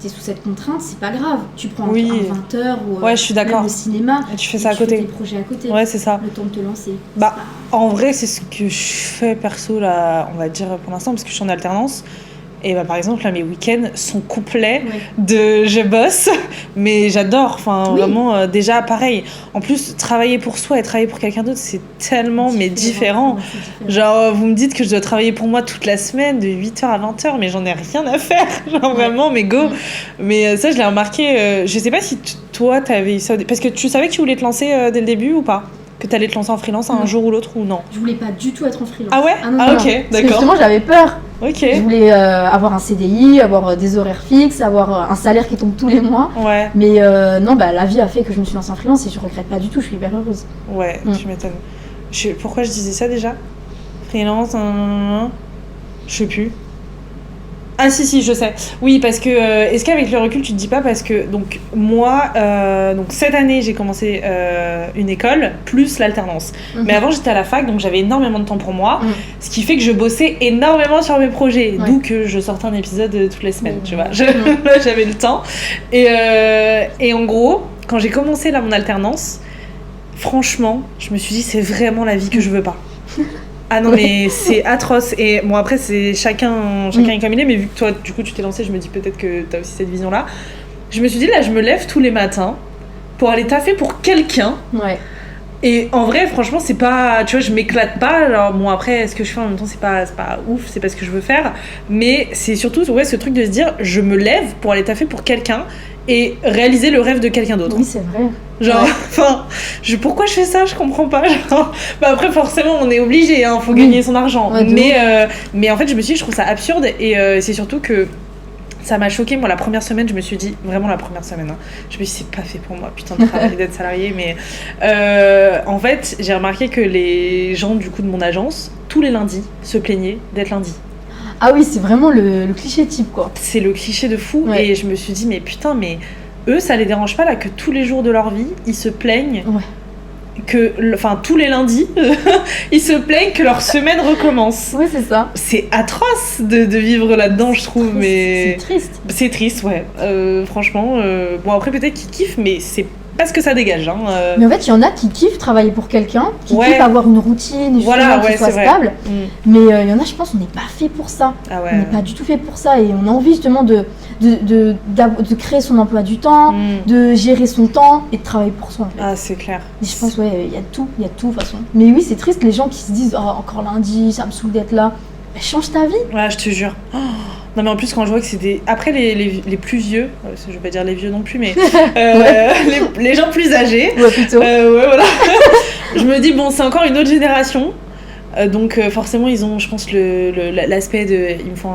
sous cette contrainte, c'est pas grave. Tu prends Oui. un 20h ou Ouais, je suis d'accord. même le cinéma. Et tu fais ça à Tu fais côté. tes projets à côté. Ouais, c'est ça. Le temps de te lancer. Bah, C'est En vrai, c'est ce que je fais perso, là, on va dire pour l'instant, parce que je suis en alternance. Et bah, par exemple, là, mes week-ends sont complets pas- ouais. de je bosse, mais j'adore. Enfin, Oui. vraiment, déjà, pareil. En plus, travailler pour soi et travailler pour quelqu'un d'autre, c'est tellement, mais différent. Ouais, c'est différent. Genre, vous me dites que je dois travailler pour moi toute la semaine, de 8h à 20h, mais j'en ai rien à faire. Genre, vraiment, mais go. Mm. Mais ça, je l'ai remarqué. Je sais pas si toi, t'avais eu ça. Parce que tu savais que tu voulais te lancer dès le début ou pas? Que t'allais te lancer en freelance un Non. jour ou l'autre ou non? Je voulais pas du tout être en freelance. Ah ouais? non, Ah, non, ok, non. Parce que d'accord. justement, j'avais peur. Ok. Je voulais avoir un CDI, avoir des horaires fixes, avoir un salaire qui tombe tous les mois. Ouais, Mais non, la vie a fait que je me suis lancée en freelance et je regrette pas du tout, je suis hyper heureuse. ouais, Mm. tu m'étonnes. Pourquoi je disais ça déjà? Freelance, je sais plus. Ah si, je sais. Oui, parce que est-ce qu'avec le recul tu te dis pas, parce que donc moi donc cette année j'ai commencé une école plus l'alternance. Mhm. Mais avant j'étais à la fac, donc j'avais énormément de temps pour moi, Mhm. ce qui fait que je bossais énormément sur mes projets, Ouais. d'où que je sortais un épisode toutes les semaines, Mhm. tu vois. Mhm. Là, j'avais le temps. Et en gros, quand j'ai commencé là mon alternance, franchement, je me suis dit c'est vraiment la vie que je veux pas. Ah non, mais c'est atroce. Et bon, après, c'est chacun est comme il est, mais vu que toi, du coup, tu t'es lancé, je me dis peut-être que t'as aussi cette vision-là. Je me suis dit, là, je me lève tous les matins pour aller taffer pour quelqu'un. Ouais. Et en vrai, franchement, c'est pas. Tu vois, je m'éclate pas. Alors, bon, après, ce que je fais en même temps, c'est pas ouf, c'est pas ce que je veux faire. Mais c'est surtout, ouais, ce truc de se dire, je me lève pour aller taffer pour quelqu'un et réaliser le rêve de quelqu'un d'autre. Oui, c'est vrai. Genre, Ouais. enfin, pourquoi je fais ça, je comprends pas. Genre, bah après, forcément, on est obligé, hein, faut Oui. gagner son argent. Ouais, de mais en fait, je me suis dit, je trouve ça absurde, et c'est surtout que ça m'a choqué. Moi, la première semaine, je me suis dit, vraiment la première semaine, hein, je me suis dit, c'est pas fait pour moi, putain de travail d'être salarié. Mais en fait, j'ai remarqué que les gens du coup de mon agence, tous les lundis, se plaignaient d'être lundi. Ah oui, c'est vraiment le cliché type, quoi. C'est le cliché de fou. Ouais. Et je me suis dit, mais putain, mais eux, ça les dérange pas là que tous les jours de leur vie, ils se plaignent Ouais. enfin tous les lundis, ils se plaignent que leur semaine recommence. Oui, c'est ça. C'est atroce de vivre là-dedans, je trouve, mais C'est triste. c'est triste, ouais. Franchement, bon après peut-être qu'ils kiffent, mais c'est pas ce que ça dégage. Hein. Mais en fait, il y en a qui kiffent travailler pour quelqu'un, qui Ouais. kiffent avoir une routine, Voilà, qui ouais, soit c'est vrai. stable. Mm. Mais il y en a, je pense, on n'est pas fait pour ça. Ah ouais. On n'est pas du tout fait pour ça. Et on a envie justement de créer son emploi du temps, Mm. de gérer son temps et de travailler pour soi. En fait. Ah c'est clair. Et je pense, ouais, il y a de toute façon. Mais oui, c'est triste les gens qui se disent, oh, encore lundi, ça me saoule d'être là. Mais change ta vie. Ouais, je te jure. Oh. Non mais en plus quand je vois que c'est des... Après les plus vieux, je vais pas dire les vieux non plus, mais les gens plus âgés, Ouais, plutôt. ouais voilà. Je me dis bon c'est encore une autre génération, donc forcément ils ont je pense l'aspect de il me faut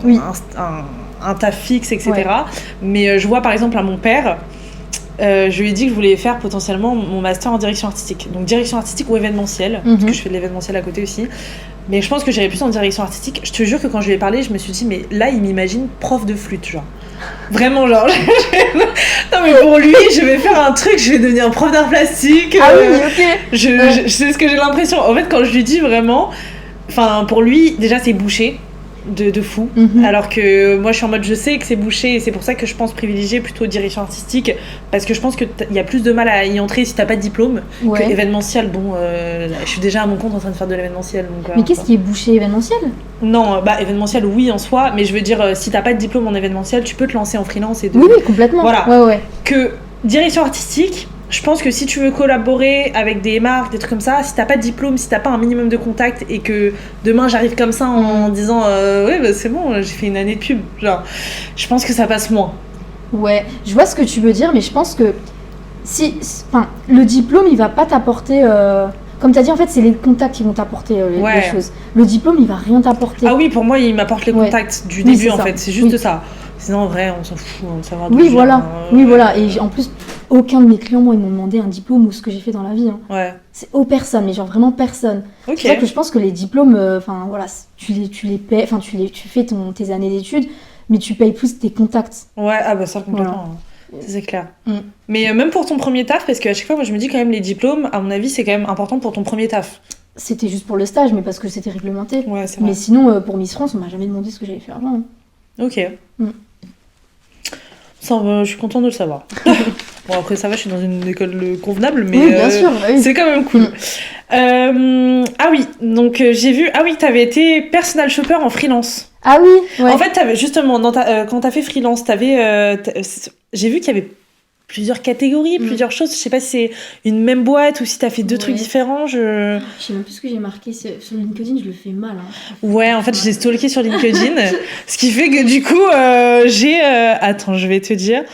Oui. un taf fixe, etc. Ouais. Mais je vois par exemple à mon père, je lui ai dit que je voulais faire potentiellement mon master en direction artistique, donc direction artistique ou événementiel, parce Mhm. que je fais de l'événementiel à côté aussi. Mais je pense que j'irais plus en direction artistique. Je te jure que quand je lui ai parlé, je me suis dit, mais là, il m'imagine prof de flûte, genre. Vraiment, genre. Non, mais pour lui, je vais faire un truc, je vais devenir prof d'art plastique. Ah oui, ok. C'est ce que j'ai l'impression. En fait, quand je lui dis vraiment, enfin, pour lui, déjà, c'est bouché de fou. Mhm. Alors que moi, je suis en mode, je sais que c'est bouché, et c'est pour ça que je pense privilégier plutôt direction artistique, parce que je pense qu'il y a plus de mal à y entrer si t'as pas de diplôme. Que Ouais. événementiel, bon, je suis déjà à mon compte en train de faire de l'événementiel. Donc, Mais qu'est-ce qui est bouché événementiel? Non, bah événementiel, oui, en soi, mais je veux dire, si t'as pas de diplôme en événementiel, tu peux te lancer en freelance et de... Oui, oui, complètement. Voilà. Ouais, ouais. Que direction artistique, je pense que si tu veux collaborer avec des marques, des trucs comme ça, si t'as pas de diplôme, si t'as pas un minimum de contact et que demain j'arrive comme ça en disant ouais, bah c'est bon, j'ai fait une année de pub, genre, je pense que ça passe moins. Ouais, je vois ce que tu veux dire, mais je pense que enfin, le diplôme, il va pas t'apporter. Comme tu as dit, en fait, c'est les contacts qui vont t'apporter Ouais. les choses. Le diplôme, il va rien t'apporter. Ah oui, pour moi, il m'apporte les Ouais. contacts du Oui, début c'est en ça. fait, c'est juste Oui. ça. Sinon, en vrai, on s'en fout de savoir d'où Oui, je voilà. viens, Oui, voilà. Et en plus, aucun de mes clients, moi, ils m'ont demandé un diplôme ou ce que j'ai fait dans la vie. Hein. Ouais, C'est personne, mais genre vraiment personne. ok. C'est ça que je pense que les diplômes, enfin voilà, tu les paies, enfin tu fais tes années d'études. mais tu payes plus tes contacts. Ouais, ah bah ça complètement. Ça, c'est clair. Mm. Mais même pour ton premier taf, parce qu'à chaque fois, moi je me dis quand même les diplômes, à mon avis, c'est quand même important pour ton premier taf. C'était juste pour le stage, mais parce que c'était réglementé. Ouais, c'est vrai. Mais sinon, pour Miss France, on m'a jamais demandé ce que j'avais fait avant. Ok. Mm. Ça, je suis contente de le savoir. Bon, après, ça va, je suis dans une école convenable, mais Oui, bien sûr. Oui. c'est quand même cool. Ah oui, donc j'ai vu... Ah oui, t'avais été personal shopper en freelance. Ah oui, ouais. En fait, t'avais, justement, quand t'as fait freelance, j'ai vu qu'il y avait plusieurs catégories, plusieurs choses. Je sais pas si c'est une même boîte ou si t'as fait deux trucs différents. Je sais même plus ce que j'ai marqué sur LinkedIn, je le fais mal. Hein. Ouais, en fait, je l'ai stalké sur LinkedIn. Ce qui fait que du coup, j'ai... Attends, je vais te dire...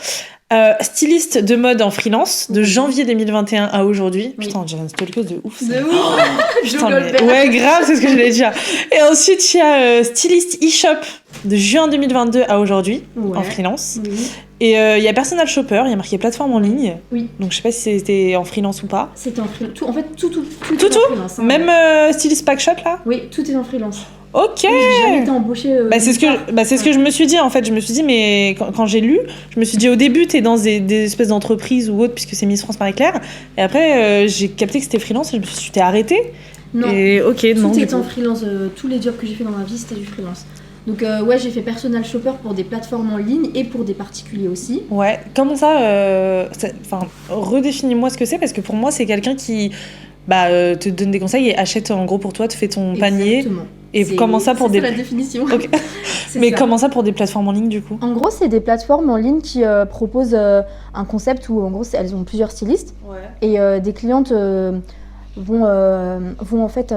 styliste de mode en freelance de janvier 2021 à aujourd'hui. Oui. Putain, on dirait une stalkeuse de ouf. De ouf. Putain, mais... Ouais, grave, c'est ce que je voulais dire. Et ensuite, il y a styliste e-shop de juin 2022 à aujourd'hui en freelance. Oui. Et il y a personal shopper, il y a marqué plateforme en ligne. Oui. Donc je sais pas si c'était en freelance ou pas. C'était en freelance. En fait, tout Tout est en freelance. Hein, Même styliste packshot là. Oui, tout est en freelance. Ok. Oui, j'ai jamais été embauchée. C'est ce que je me suis dit en fait. Je me suis dit, mais quand j'ai lu, je me suis dit au début, t'es dans des espèces d'entreprises ou autres, puisque c'est Miss France Marie-Claire. Et après, j'ai capté que c'était freelance et je me suis dit, tu t'es arrêtée. Non. Et ok, non. Tout est en freelance. Tous les jobs que j'ai fait dans ma vie, c'était du freelance. Donc ouais, j'ai fait personal shopper pour des plateformes en ligne et pour des particuliers aussi. Ouais, comment ça, redéfinis-moi ce que c'est, parce que pour moi, c'est quelqu'un qui te donne des conseils et achète en gros pour toi, te fait ton panier. Exactement. Et comment ça pour des... C'est la définition. Okay. Mais comment ça pour des plateformes en ligne du coup? En gros, c'est des plateformes en ligne qui proposent un concept où en gros, elles ont plusieurs stylistes. Ouais. Et des clientes vont en fait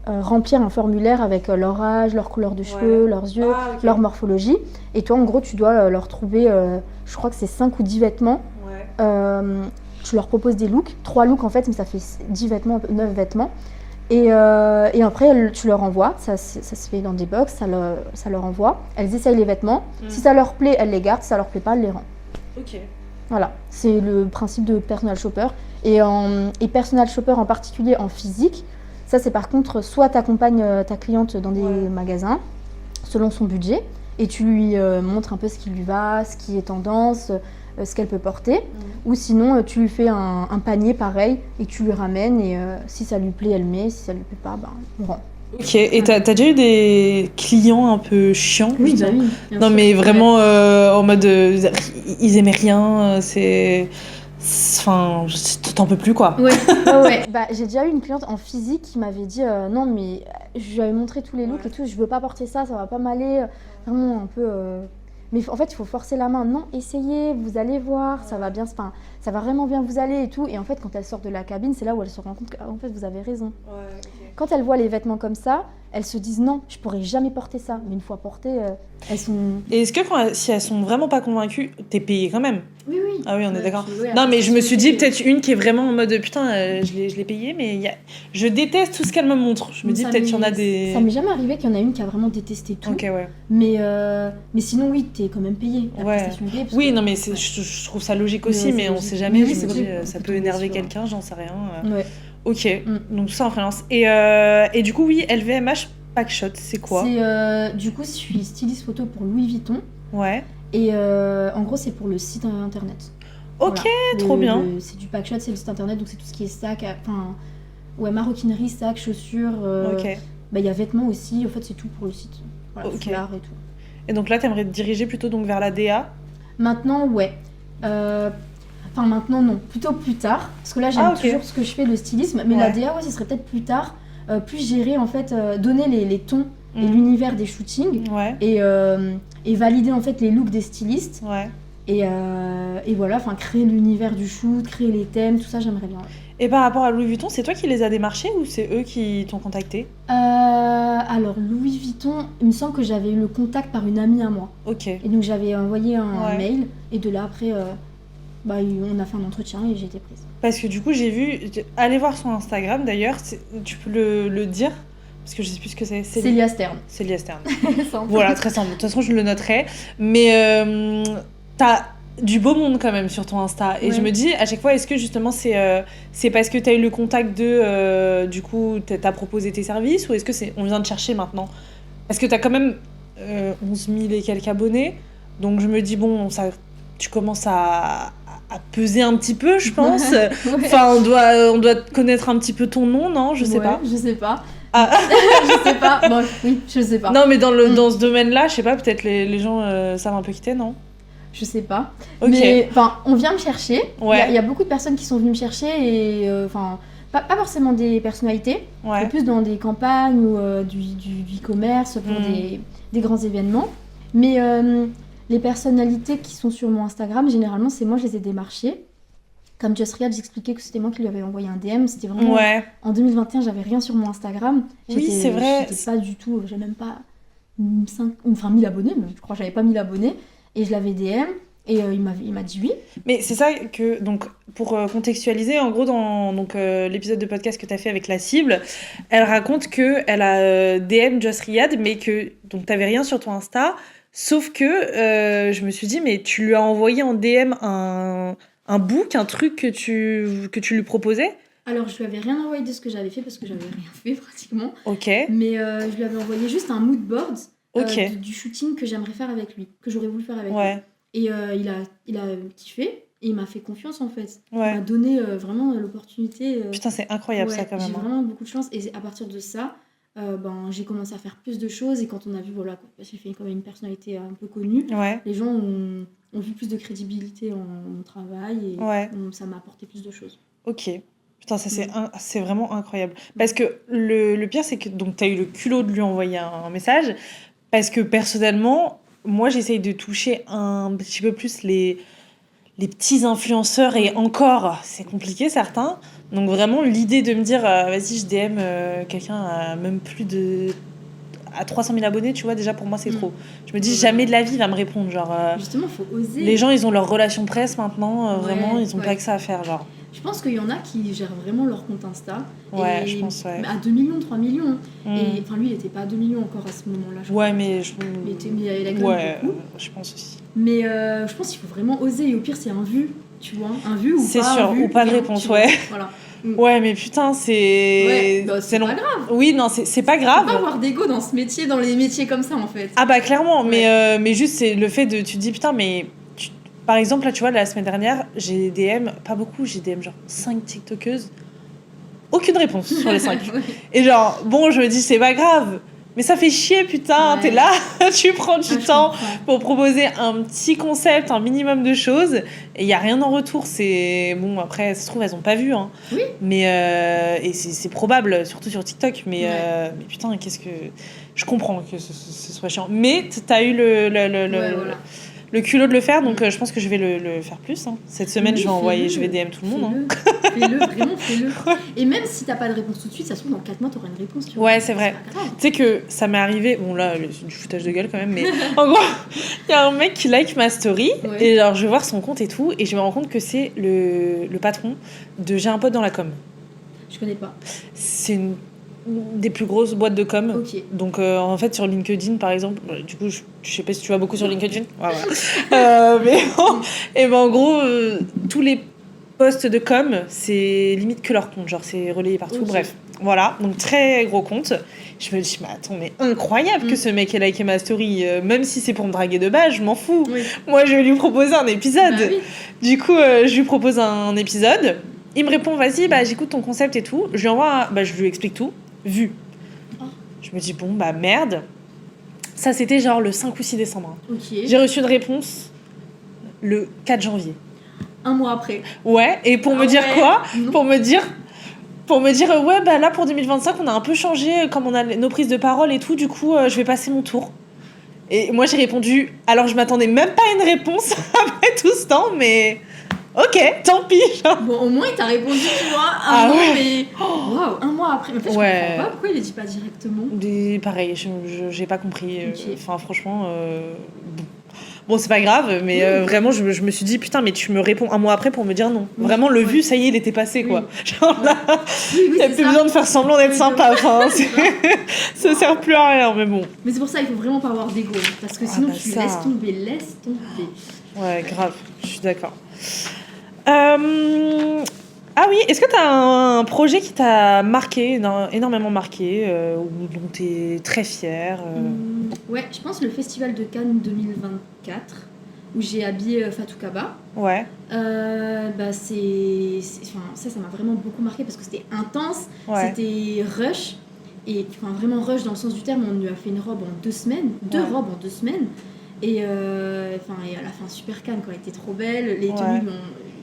remplir un formulaire avec leur âge, leur couleur de cheveux, leurs yeux, leur morphologie. Et toi, en gros, tu dois leur trouver, je crois que c'est 5 ou 10 vêtements. Ouais. Tu leur proposes des looks, 3 looks en fait, mais ça fait 10 vêtements, 9 vêtements. Et après, tu leur envoies, ça se fait dans des box, ça leur envoie. Elles essayent les vêtements. Si ça leur plaît, elles les gardent. Si ça leur plaît pas, elles les rendent. Ok. Voilà, c'est le principe de personal shopper. Et personal shopper en particulier en physique, ça c'est par contre, soit tu accompagnes ta cliente dans des magasins, selon son budget, et tu lui montres un peu ce qui lui va, ce qui est tendance, ce qu'elle peut porter. Ou sinon, tu lui fais un panier pareil et tu lui ramènes. Et si ça lui plaît, elle met. Si ça lui plaît pas, on rend. Ok, et t'as déjà eu des clients un peu chiants? Oui, bah oui. Non, mais vraiment en mode ils aimaient rien, Enfin, t'en peux plus quoi. Ouais. Bah, j'ai déjà eu une cliente en physique qui m'avait dit non, mais je lui avais montré tous les looks et tout, je veux pas porter ça, ça va pas m'aller. Vraiment un peu. Mais en fait, il faut forcer la main. Non, essayez, vous allez voir, ça va bien, ça va vraiment bien vous aller et tout. Et en fait, quand elle sort de la cabine, c'est là où elle se rend compte qu'en fait, vous avez raison. Ouais, okay. Quand elle voit les vêtements comme ça, elles se disent non, je pourrais jamais porter ça. Mais une fois portées, elles sont... Et est-ce que si elles sont vraiment pas convaincues, t'es payée quand même? Oui. Ah oui, on est d'accord. Non, mais je me suis dit peut-être une qui est vraiment en mode putain, je l'ai payée, mais je déteste tout ce qu'elle me montre. Je me dis peut-être qu'il y en a des... Ça m'est jamais arrivé qu'il y en a une qui a vraiment détesté tout. Ok, ouais. Mais sinon, oui, t'es quand même payée. La prestation est payée. Oui, non, mais je trouve ça logique aussi, mais on sait jamais. Je me dis, ça peut énerver quelqu'un, j'en sais rien. Ouais. Ok, donc tout ça en freelance. Et du coup, oui, LVMH Packshot, c'est quoi? Du coup, je suis styliste photo pour Louis Vuitton. Ouais. Et en gros, c'est pour le site internet. Ok, voilà. Trop bien. C'est du Packshot, c'est le site internet, donc c'est tout ce qui est sac, maroquinerie, sac, chaussures. Ok. Bah, y a vêtements aussi, en fait, c'est tout pour le site. Voilà, ok. Foulard et tout. Et donc là, t'aimerais te diriger plutôt donc vers la DA? Maintenant, ouais. Enfin, maintenant, non. Plutôt plus tard. Parce que là, j'aime toujours ce que je fais, le stylisme. Mais la DA, ce serait peut-être plus tard. Plus gérer, en fait, donner les tons et l'univers des shootings. Ouais. Et valider, en fait, les looks des stylistes. Ouais. Et voilà, enfin, créer l'univers du shoot, créer les thèmes, tout ça, j'aimerais bien. Ouais. Et par rapport à Louis Vuitton, c'est toi qui les as démarchés ou c'est eux qui t'ont contacté? Alors, Louis Vuitton, il me semble que j'avais eu le contact par une amie à moi. Ok. Et donc, j'avais envoyé un mail. Et de là, après... on a fait un entretien et j'ai été prise. Parce que du coup, j'ai vu... Allez voir son Instagram, d'ailleurs. Tu peux le dire? Parce que je sais plus ce que c'est. Célia Stern. Célia Stern. Voilà, très simple. De toute façon, je le noterai. Mais t'as du beau monde quand même sur ton Insta. Et je me dis, à chaque fois, est-ce que justement, c'est parce que t'as eu le contact du coup, t'as proposé tes services? Ou est-ce que on vient de chercher maintenant? Parce que t'as quand même 11 000 et quelques abonnés. Donc je me dis, bon, ça, tu commences à peser un petit peu, je pense. Ouais. Enfin, on doit connaître un petit peu ton nom, non? Je sais pas. Je sais pas. Ah. Je sais pas. Bon, oui, je sais pas. Non, mais dans ce domaine-là, je sais pas, peut-être les gens savent un peu qui t'es, non? Je sais pas. Ok. Mais enfin, on vient me chercher. Ouais. Il y a beaucoup de personnes qui sont venues me chercher et enfin, pas forcément des personnalités, mais Ouais. plus dans des campagnes ou du e-commerce pour des grands événements. Mais les personnalités qui sont sur mon Instagram, généralement, c'est moi, je les ai démarchées. Comme Just Riyad, j'expliquais que c'était moi qui lui avais envoyé un DM. C'était vraiment. Ouais. En 2021, j'avais rien sur mon Instagram. Oui, c'est vrai. J'étais pas du tout. J'ai même pas 1000 abonnés, mais je crois que j'avais pas 1000 abonnés. Et je l'avais DM. Et il m'a dit oui. Mais c'est ça que, donc, pour contextualiser, en gros, dans l'épisode de podcast que tu as fait avec la cible, elle raconte qu'elle a DM Just Riyad, mais que tu n'avais rien sur ton Insta, sauf que je me suis dit, mais tu lui as envoyé en DM un book, un truc que tu lui proposais? Alors, je lui avais rien envoyé de ce que j'avais fait parce que j'avais rien fait pratiquement. Ok. Mais je lui avais envoyé juste un mood board Ok. du shooting que j'aimerais faire avec lui, que j'aurais voulu faire avec lui. Ouais. Et il a kiffé et il m'a fait confiance en fait. Ouais. Il m'a donné vraiment l'opportunité. Putain, c'est incroyable ouais, ça quand même. J'ai vraiment beaucoup de chance et à partir de ça, j'ai commencé à faire plus de choses et quand on a vu, voilà, j'ai fait quand même une personnalité un peu connue, Ouais. les gens ont vu plus de crédibilité en mon travail et Ouais. ça m'a apporté plus de choses. Ok. Putain, ça c'est vraiment incroyable. Parce que le pire, c'est que tu as eu le culot de lui envoyer un message. Parce que personnellement, moi, j'essaye de toucher un petit peu plus les petits influenceurs et encore, c'est compliqué certains. Donc vraiment, l'idée de me dire, vas-y, je DM quelqu'un à même plus de... à 300 000 abonnés, tu vois, déjà pour moi, c'est trop. Je me dis, jamais de la vie, il va me répondre. Genre, justement, faut oser. Les gens, ils ont leur relation presse maintenant. Vraiment, ils ont ouais. pas que ça à faire, genre. Je pense qu'il y en a qui gèrent vraiment leur compte Insta. Ouais, et je pense, ouais. À 2 millions, 3 millions. Mm. Et enfin, lui, il était pas à 2 millions encore à ce moment-là. Je Ouais, crois. mais... Il a quand même beaucoup. Je pense aussi. Mais je pense qu'il faut vraiment oser. Et au pire, c'est un vu, tu vois. Un vu ou C'est pas sûr, un vu, ou pas de rien, réponse, tu vois. ouais. Voilà. Ouais, mais putain, c'est... Ouais, bah, c'est long. pas grave. Oui, non, c'est pas grave. Faut pas avoir d'ego dans ce métier, dans les métiers comme ça, en fait. Ah bah clairement, Ouais. mais juste c'est le fait de... Tu te dis, putain, mais... Par exemple, là, tu vois, la semaine dernière, j'ai DM, pas beaucoup, j'ai DM genre 5 TikTokeuses. Aucune réponse sur les 5. Ouais. Et genre, bon, je me dis, c'est pas grave. Mais ça fait chier, putain, Ouais. t'es là, tu prends du je temps comprends. pour proposer un petit concept, un minimum de choses, et il y a rien en retour. C'est bon, après, ça se trouve, elles ont pas vu, hein. Oui. Mais et c'est probable, surtout sur TikTok. Mais putain, qu'est-ce que je comprends que ce soit chiant. Mais t'as eu Voilà. le culot de le faire, donc je pense que je vais le faire plus. Hein. Cette semaine, Oui, je vais DM tout le monde. Hein. Fais-le, vraiment, fais-le. Et même si t'as pas de réponse tout de suite, ça se trouve, dans 4 mois, t'auras une réponse. Tu vois. Ouais, c'est vrai. pas grave. Tu sais que ça m'est arrivé, bon là, c'est du foutage de gueule quand même, mais en gros, il y a un mec qui like ma story, Ouais. et alors je vais voir son compte et tout, et je me rends compte que c'est le patron de J'ai un pote dans la com. Je connais pas. C'est une des plus grosses boîtes de com. Ok. Donc en fait sur LinkedIn par exemple, du coup je sais pas si tu vas beaucoup sur LinkedIn. Ouais, mais bon, et ben en gros tous les posts de com c'est limite que leur compte, genre c'est relayé partout. Ok. Bref, voilà, donc très gros compte. Je me dis mais attends, mais incroyable que ce mec ait liké ma story, même si c'est pour me draguer de base, je m'en fous. Oui. Moi je vais lui proposer un épisode. Bah oui. Du coup je lui propose un épisode. Il me répond, vas-y, j'écoute ton concept et tout. Je lui envoie, je lui explique tout. Vu. Oh. Je me dis, bon, merde. Ça, c'était genre le 5 ou 6 décembre. Ok. J'ai reçu une réponse le 4 janvier. Un mois après. Ouais, et pour me dire ouais. quoi Non. Pour me dire, ouais, là, pour 2025, on a un peu changé, comme on a nos prises de parole et tout, du coup, je vais passer mon tour. Et moi, j'ai répondu, alors je m'attendais même pas à une réponse après tout ce temps, mais... Ok, tant pis. Genre. Bon, au moins, il t'a répondu, tu vois, Ah mois, ouais. mais... Waouh, un mois après. Mais en fait, je Ouais. comprends pas pourquoi il le dit pas directement. Pareil, j'ai pas compris. Ok. Enfin, franchement, bon, c'est pas grave, mais vraiment, je me suis dit, putain, mais tu me réponds un mois après pour me dire non. Oui. Vraiment, le Ouais. vu, ça y est, il était passé, Oui. quoi. Genre là, Oui, il y a c'est plus ça. besoin de faire semblant d'être Oui, sympa. de- Enfin, ça sert plus à rien, mais bon. Mais c'est pour ça, il faut vraiment pas avoir d'ego. Parce que sinon, tu ça. laisses tomber. Ouais, grave, je suis d'accord. Ah oui, est-ce que t'as un projet qui t'a marqué, énormément marqué, ou dont t'es très fière Ouais, je pense le Festival de Cannes 2024, où j'ai habillé Fatou Kaba. Ouais. Bah ça m'a vraiment beaucoup marqué parce que c'était intense, Ouais. c'était rush. Et enfin, vraiment rush dans le sens du terme, on lui a fait une robe en 2 semaines, 2 Ouais. robes en 2 semaines. Et, et à la fin, super Cannes, quoi, elle était trop belle, les Ouais. tenues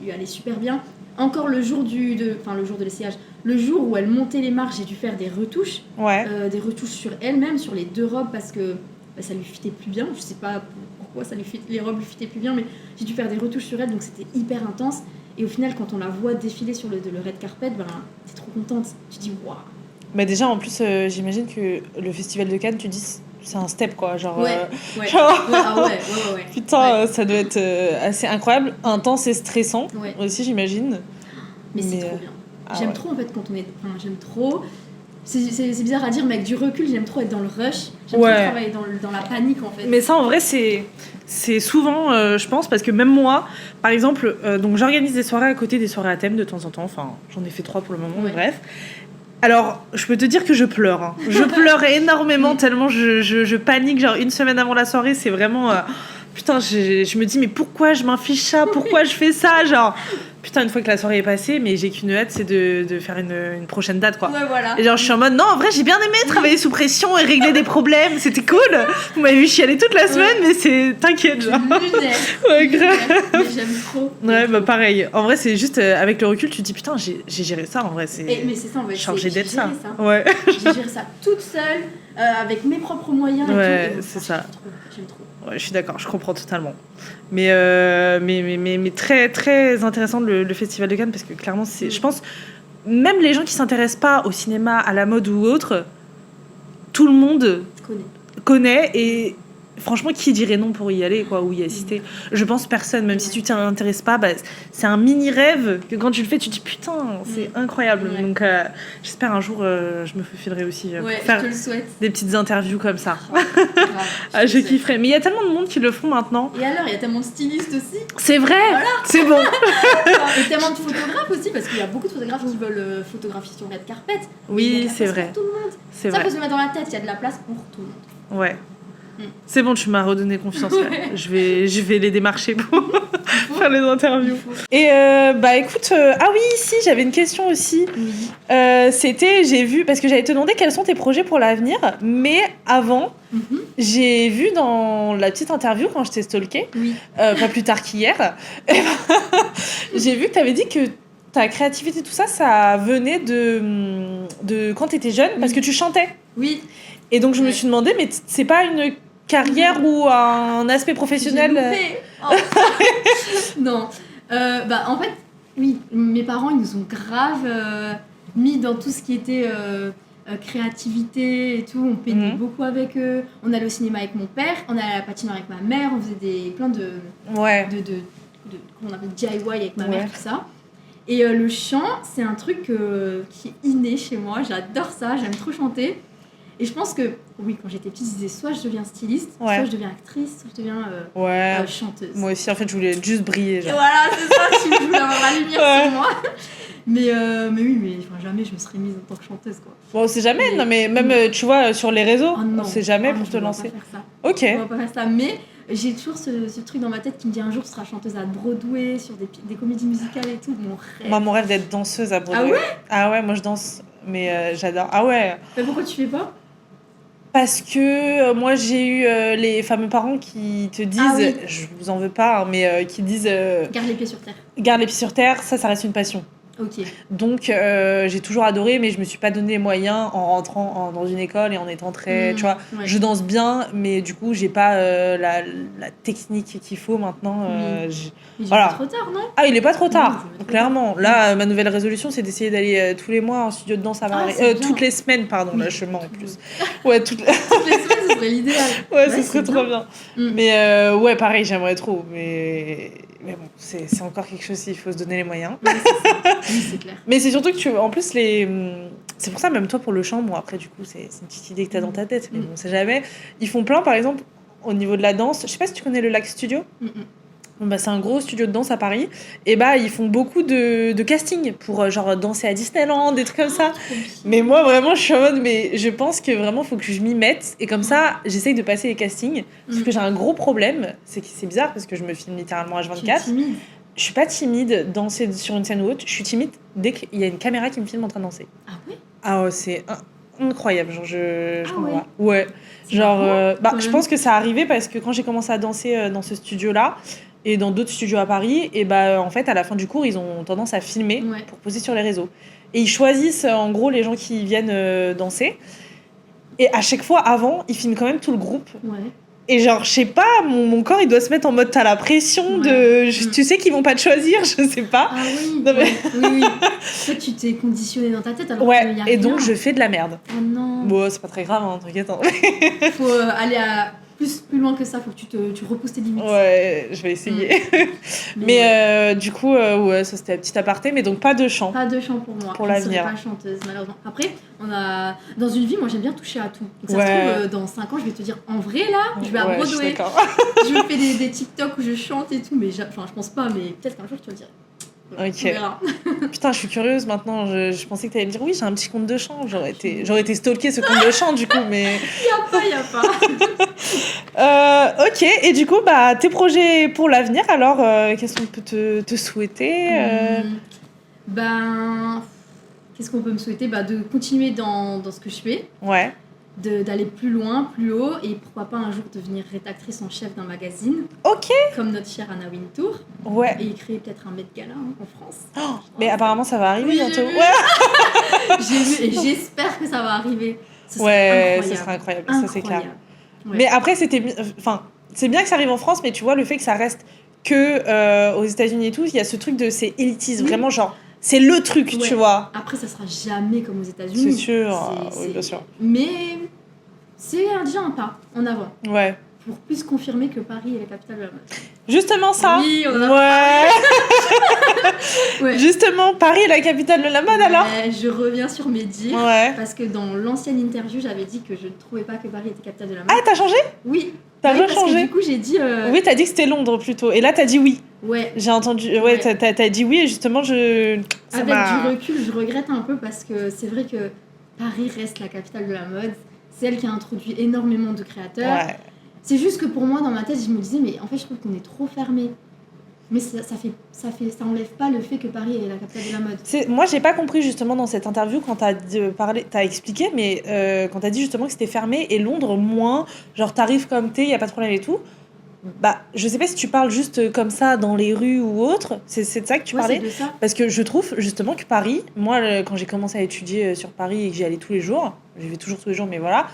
lui allaient super bien. Encore le jour de l'essayage, le jour où elle montait les marches, j'ai dû faire des retouches. Ouais. Des retouches sur elle-même, sur les 2 robes, parce que ça lui fitait plus bien. Je sais pas pourquoi les robes lui fitaient plus bien, mais j'ai dû faire des retouches sur elle, donc c'était hyper intense. Et au final, quand on la voit défiler sur le red carpet, ben, t'es trop contente. Tu dis waouh. Mais déjà, en plus, j'imagine que le Festival de Cannes, tu dis, c'est un step, quoi. Genre, Ouais. genre- Ouais. Putain, Ouais. ça doit être assez incroyable, intense et stressant Ouais. aussi, j'imagine. Mais c'est Mais, trop bien. Ah J'aime ouais. trop en fait quand on est. Enfin, j'aime trop. C'est bizarre à dire, mais avec du recul, j'aime trop être dans le rush. J'aime trop Ouais. travailler dans la panique en fait. Mais ça, en vrai, c'est souvent, je pense, parce que même moi, par exemple, donc j'organise des soirées à côté des soirées à thème de temps en temps. Enfin, j'en ai fait 3 pour le moment, mais Ouais. bref. Alors, je peux te dire que je pleure. Hein. Je pleure énormément tellement je panique. Genre, une semaine avant la soirée, c'est vraiment... putain, je me dis, mais pourquoi je m'infiche ça? Pourquoi je fais ça? Genre, putain, une fois que la soirée est passée, mais j'ai qu'une hâte, c'est de faire une prochaine date, quoi. Ouais, voilà. Et genre, je suis en mode, non, en vrai, j'ai bien aimé travailler sous pression et régler des problèmes. C'était cool. Vous m'avez vu chialer toute la semaine, mais c'est... T'inquiète, genre. Lunaire. Ouais, grave. Mais j'aime trop. Ouais, bah pareil. En vrai, c'est juste, avec le recul, tu te dis, putain, j'ai géré ça, en vrai. Mais c'est ça, en fait. Chargé j'ai d'être géré ça. Ouais. J'ai géré ça toute seule, avec mes propres moyens et Ouais, tout. Et c'est ça. J'aime trop. Ouais, je suis d'accord, je comprends totalement. Mais très, très intéressant le Festival de Cannes parce que clairement, je pense, même les gens qui s'intéressent pas au cinéma, à la mode ou autre, tout le monde connaît et franchement, qui dirait non pour y aller quoi, ou y assister? Je pense personne, même si tu t'y intéresses pas, bah, c'est un mini rêve que quand tu le fais, tu te dis putain, c'est incroyable. Ouais. Donc j'espère un jour, je me faufilerai aussi pour Ouais, faire je te le souhaite. des petites interviews comme ça. Grave, Je kifferais. Mais il y a tellement de monde qui le font maintenant. Et alors, il y a tellement de stylistes aussi. C'est vrai, Voilà. c'est bon. Et tellement de photographes aussi, parce qu'il y a beaucoup de photographes qui veulent photographier sur red carpet. Oui, Il y a de la c'est place vrai. pour tout le monde. C'est Ça, vrai. faut se le mettre dans la tête, il y a de la place pour tout le monde. Ouais. C'est bon, tu m'as redonné confiance. Là. Je vais les démarcher pour faire les interviews. Et bah écoute, ah oui, si, j'avais une question aussi. Oui. C'était, j'ai vu, parce que j'allais te demander quels sont tes projets pour l'avenir, mais avant, j'ai vu dans la petite interview quand je t'ai stalké, pas plus tard qu'hier, j'ai vu que tu avais dit que ta créativité, tout ça, ça venait de quand tu étais jeune, parce que tu chantais. Oui. Et donc je me suis demandé, mais c'est pas une carrière ou un aspect professionnel? Non. Bah en fait, oui, mes parents ils nous ont grave mis dans tout ce qui était créativité et tout. On peignait beaucoup avec eux. On allait au cinéma avec mon père. On allait à la patinoire avec ma mère. On faisait plein de comment on appelle, DIY avec ma mère, tout ça. Et le chant, c'est un truc qui est inné chez moi. J'adore ça. J'aime trop chanter. Et je pense que, oui, quand j'étais petite, je disais soit je deviens styliste, soit je deviens actrice, soit je deviens chanteuse. Moi aussi, en fait, je voulais juste briller. Genre. Et voilà, c'est ça, je voulais avoir la lumière sur moi. Mais oui, jamais je me serais mise en tant que chanteuse, quoi. Bon, on sait jamais, non, mais même, tu vois, sur les réseaux, on sait jamais pour te lancer. On va pas faire ça. Ok. On va pas faire ça, mais j'ai toujours ce truc dans ma tête qui me dit un jour tu seras chanteuse à Broadway, sur des comédies musicales et tout, mon rêve. Moi, mon rêve d'être danseuse à Broadway. Ah ouais, moi je danse, mais j'adore. Ah ouais. Mais pourquoi tu fais pas? Parce que moi j'ai eu les fameux parents qui te disent, je vous en veux pas, hein, mais qui disent garde les pieds sur terre. Garde les pieds sur terre, ça reste une passion. Ok. Donc j'ai toujours adoré, mais je me suis pas donné les moyens en rentrant dans une école et en étant très, tu vois, je danse bien, mais du coup j'ai pas la technique qu'il faut maintenant. Il est voilà. pas trop tard, non? Ah, il est pas trop tard, Non, clairement. Là, ma nouvelle résolution, c'est d'essayer d'aller tous les mois en studio de danse à Paris. Toutes les semaines, pardon, là je mens en plus. Ouais, toutes les semaines, ce serait l'idéal. Ouais, ce serait trop bien. Mais ouais, pareil, j'aimerais trop, mais bon, c'est encore quelque chose, il faut se donner les moyens. Ouais, c'est ça. Oui, c'est clair. Mais c'est surtout que en plus, c'est pour ça, même toi pour le chant, bon après du coup, c'est une petite idée que t'as dans ta tête, mais on sait jamais. Ils font plein, par exemple, au niveau de la danse. Je sais pas si tu connais le Lac Studio. Bah, c'est un gros studio de danse à Paris. Et bah, ils font beaucoup de casting pour genre danser à Disneyland, des trucs comme ça. Mais moi, vraiment, je suis en mode, mais je pense que vraiment, faut que je m'y mette. Et comme ça, j'essaye de passer les castings. Sauf que j'ai un gros problème. C'est que c'est bizarre parce que je me filme littéralement Tu es H24. timide. Je suis pas timide danser sur une scène ou autre. Je suis timide dès qu'il y a une caméra qui me filme en train de danser. Ah ouais. Ah ouais, c'est incroyable. Genre, je Ah comprends ouais. pas. Ouais. C'est Genre, marrant, bah, quand je même. pense que ça arrivait parce que quand j'ai commencé à danser dans ce studio-là et dans d'autres studios à Paris, et bah, en fait, à la fin du cours, ils ont tendance à filmer Ouais. pour poster sur les réseaux. Et ils choisissent en gros les gens qui viennent danser. Et à chaque fois, avant, ils filment quand même tout le groupe. Ouais. Et genre, je sais pas, mon corps, il doit se mettre en mode, t'as la pression de... Tu sais qu'ils vont pas te choisir, je sais pas. Ah oui. Non, mais- Ouais. Oui. En fait, tu t'es conditionné dans ta tête alors qu'il Ouais, y a et donc rien. je fais de la merde. Oh non. Bon, c'est pas très grave, hein, t'inquiète. Hein. Faut aller à plus loin que ça. Faut que tu repousses tes limites. Ouais, je vais essayer. Mais ouais. du coup, ouais, ça c'était un petit aparté, mais donc pas de chant. Pas de chant pour moi. Pour Je ne l'avenir. serai pas chanteuse, malheureusement. Après, dans une vie, moi j'aime bien toucher à tout. Donc ça Ouais. se trouve, dans 5 ans, je vais te dire, en vrai là, je vais à Ouais, je suis Broadway. d'accord. Je me fais des TikTok où je chante et tout, mais enfin, je pense pas, mais peut-être qu'un jour je te le dirai. Ok. On verra. Putain, je suis curieuse maintenant. Je pensais que t'allais me dire oui, j'ai un petit compte de chant. J'aurais été stalker ce compte de chant du coup, mais. Y a pas. Ok, et du coup, bah, tes projets pour l'avenir, alors, qu'est-ce qu'on peut te souhaiter Ben, qu'est-ce qu'on peut me souhaiter? Bah, de continuer dans ce que je fais, Ouais, d'aller plus loin, plus haut, et pourquoi pas un jour devenir rédactrice en chef d'un magazine, ok, comme notre chère Anna Wintour, ouais. et créer peut-être un Met Gala en France. Oh, mais apparemment, ça va arriver Oui, bientôt. j'ai vu. Ouais, J'ai vu et j'espère que ça va arriver. Ce serait ouais, incroyable. ça serait incroyable, ça c'est clair. Incroyable. Ouais. Mais après, enfin, c'est bien que ça arrive en France, mais tu vois, le fait que ça reste que aux États-Unis et tout, il y a ce truc de c'est élitiste, Oui. vraiment, genre, c'est le truc, Ouais. tu vois. Après, ça sera jamais comme aux États-Unis. C'est sûr, oui, bien sûr. Mais c'est déjà un pas en avant Ouais. pour plus confirmer que Paris est la capitale de la mode. Justement, ça. Oui, on en a Ouais. Ouais. Justement, Paris est la capitale de la mode, alors. Ouais, je reviens sur mes dires. Ouais. Parce que dans l'ancienne interview, j'avais dit que je ne trouvais pas que Paris était capitale de la mode. Ah, t'as changé? Oui. T'as Oui, parce que rechangé? du coup, j'ai dit. Oui, t'as dit que c'était Londres plutôt. Et là, t'as dit oui. Ouais. J'ai entendu. Ouais, Ouais. t'as dit oui et justement, ça Avec m'a- du recul, je regrette un peu parce que c'est vrai que Paris reste la capitale de la mode. C'est elle qui a introduit énormément de créateurs. Ouais. C'est juste que pour moi, dans ma tête, je me disais, mais en fait, je trouve qu'on est trop fermé. Mais ça enlève pas le fait que Paris est la capitale de la mode. Moi, j'ai pas compris justement dans cette interview quand t'as expliqué, mais quand t'as dit justement que c'était fermé et Londres moins, genre t'arrives comme t'es, y a pas de problème et tout. Bah, je sais pas si tu parles juste comme ça dans les rues ou autre, c'est de ça que tu Ouais, parlais? c'est de ça. Parce que je trouve justement que Paris, moi quand j'ai commencé à étudier sur Paris et que j'y allais tous les jours, j'y vais toujours tous les jours, mais voilà,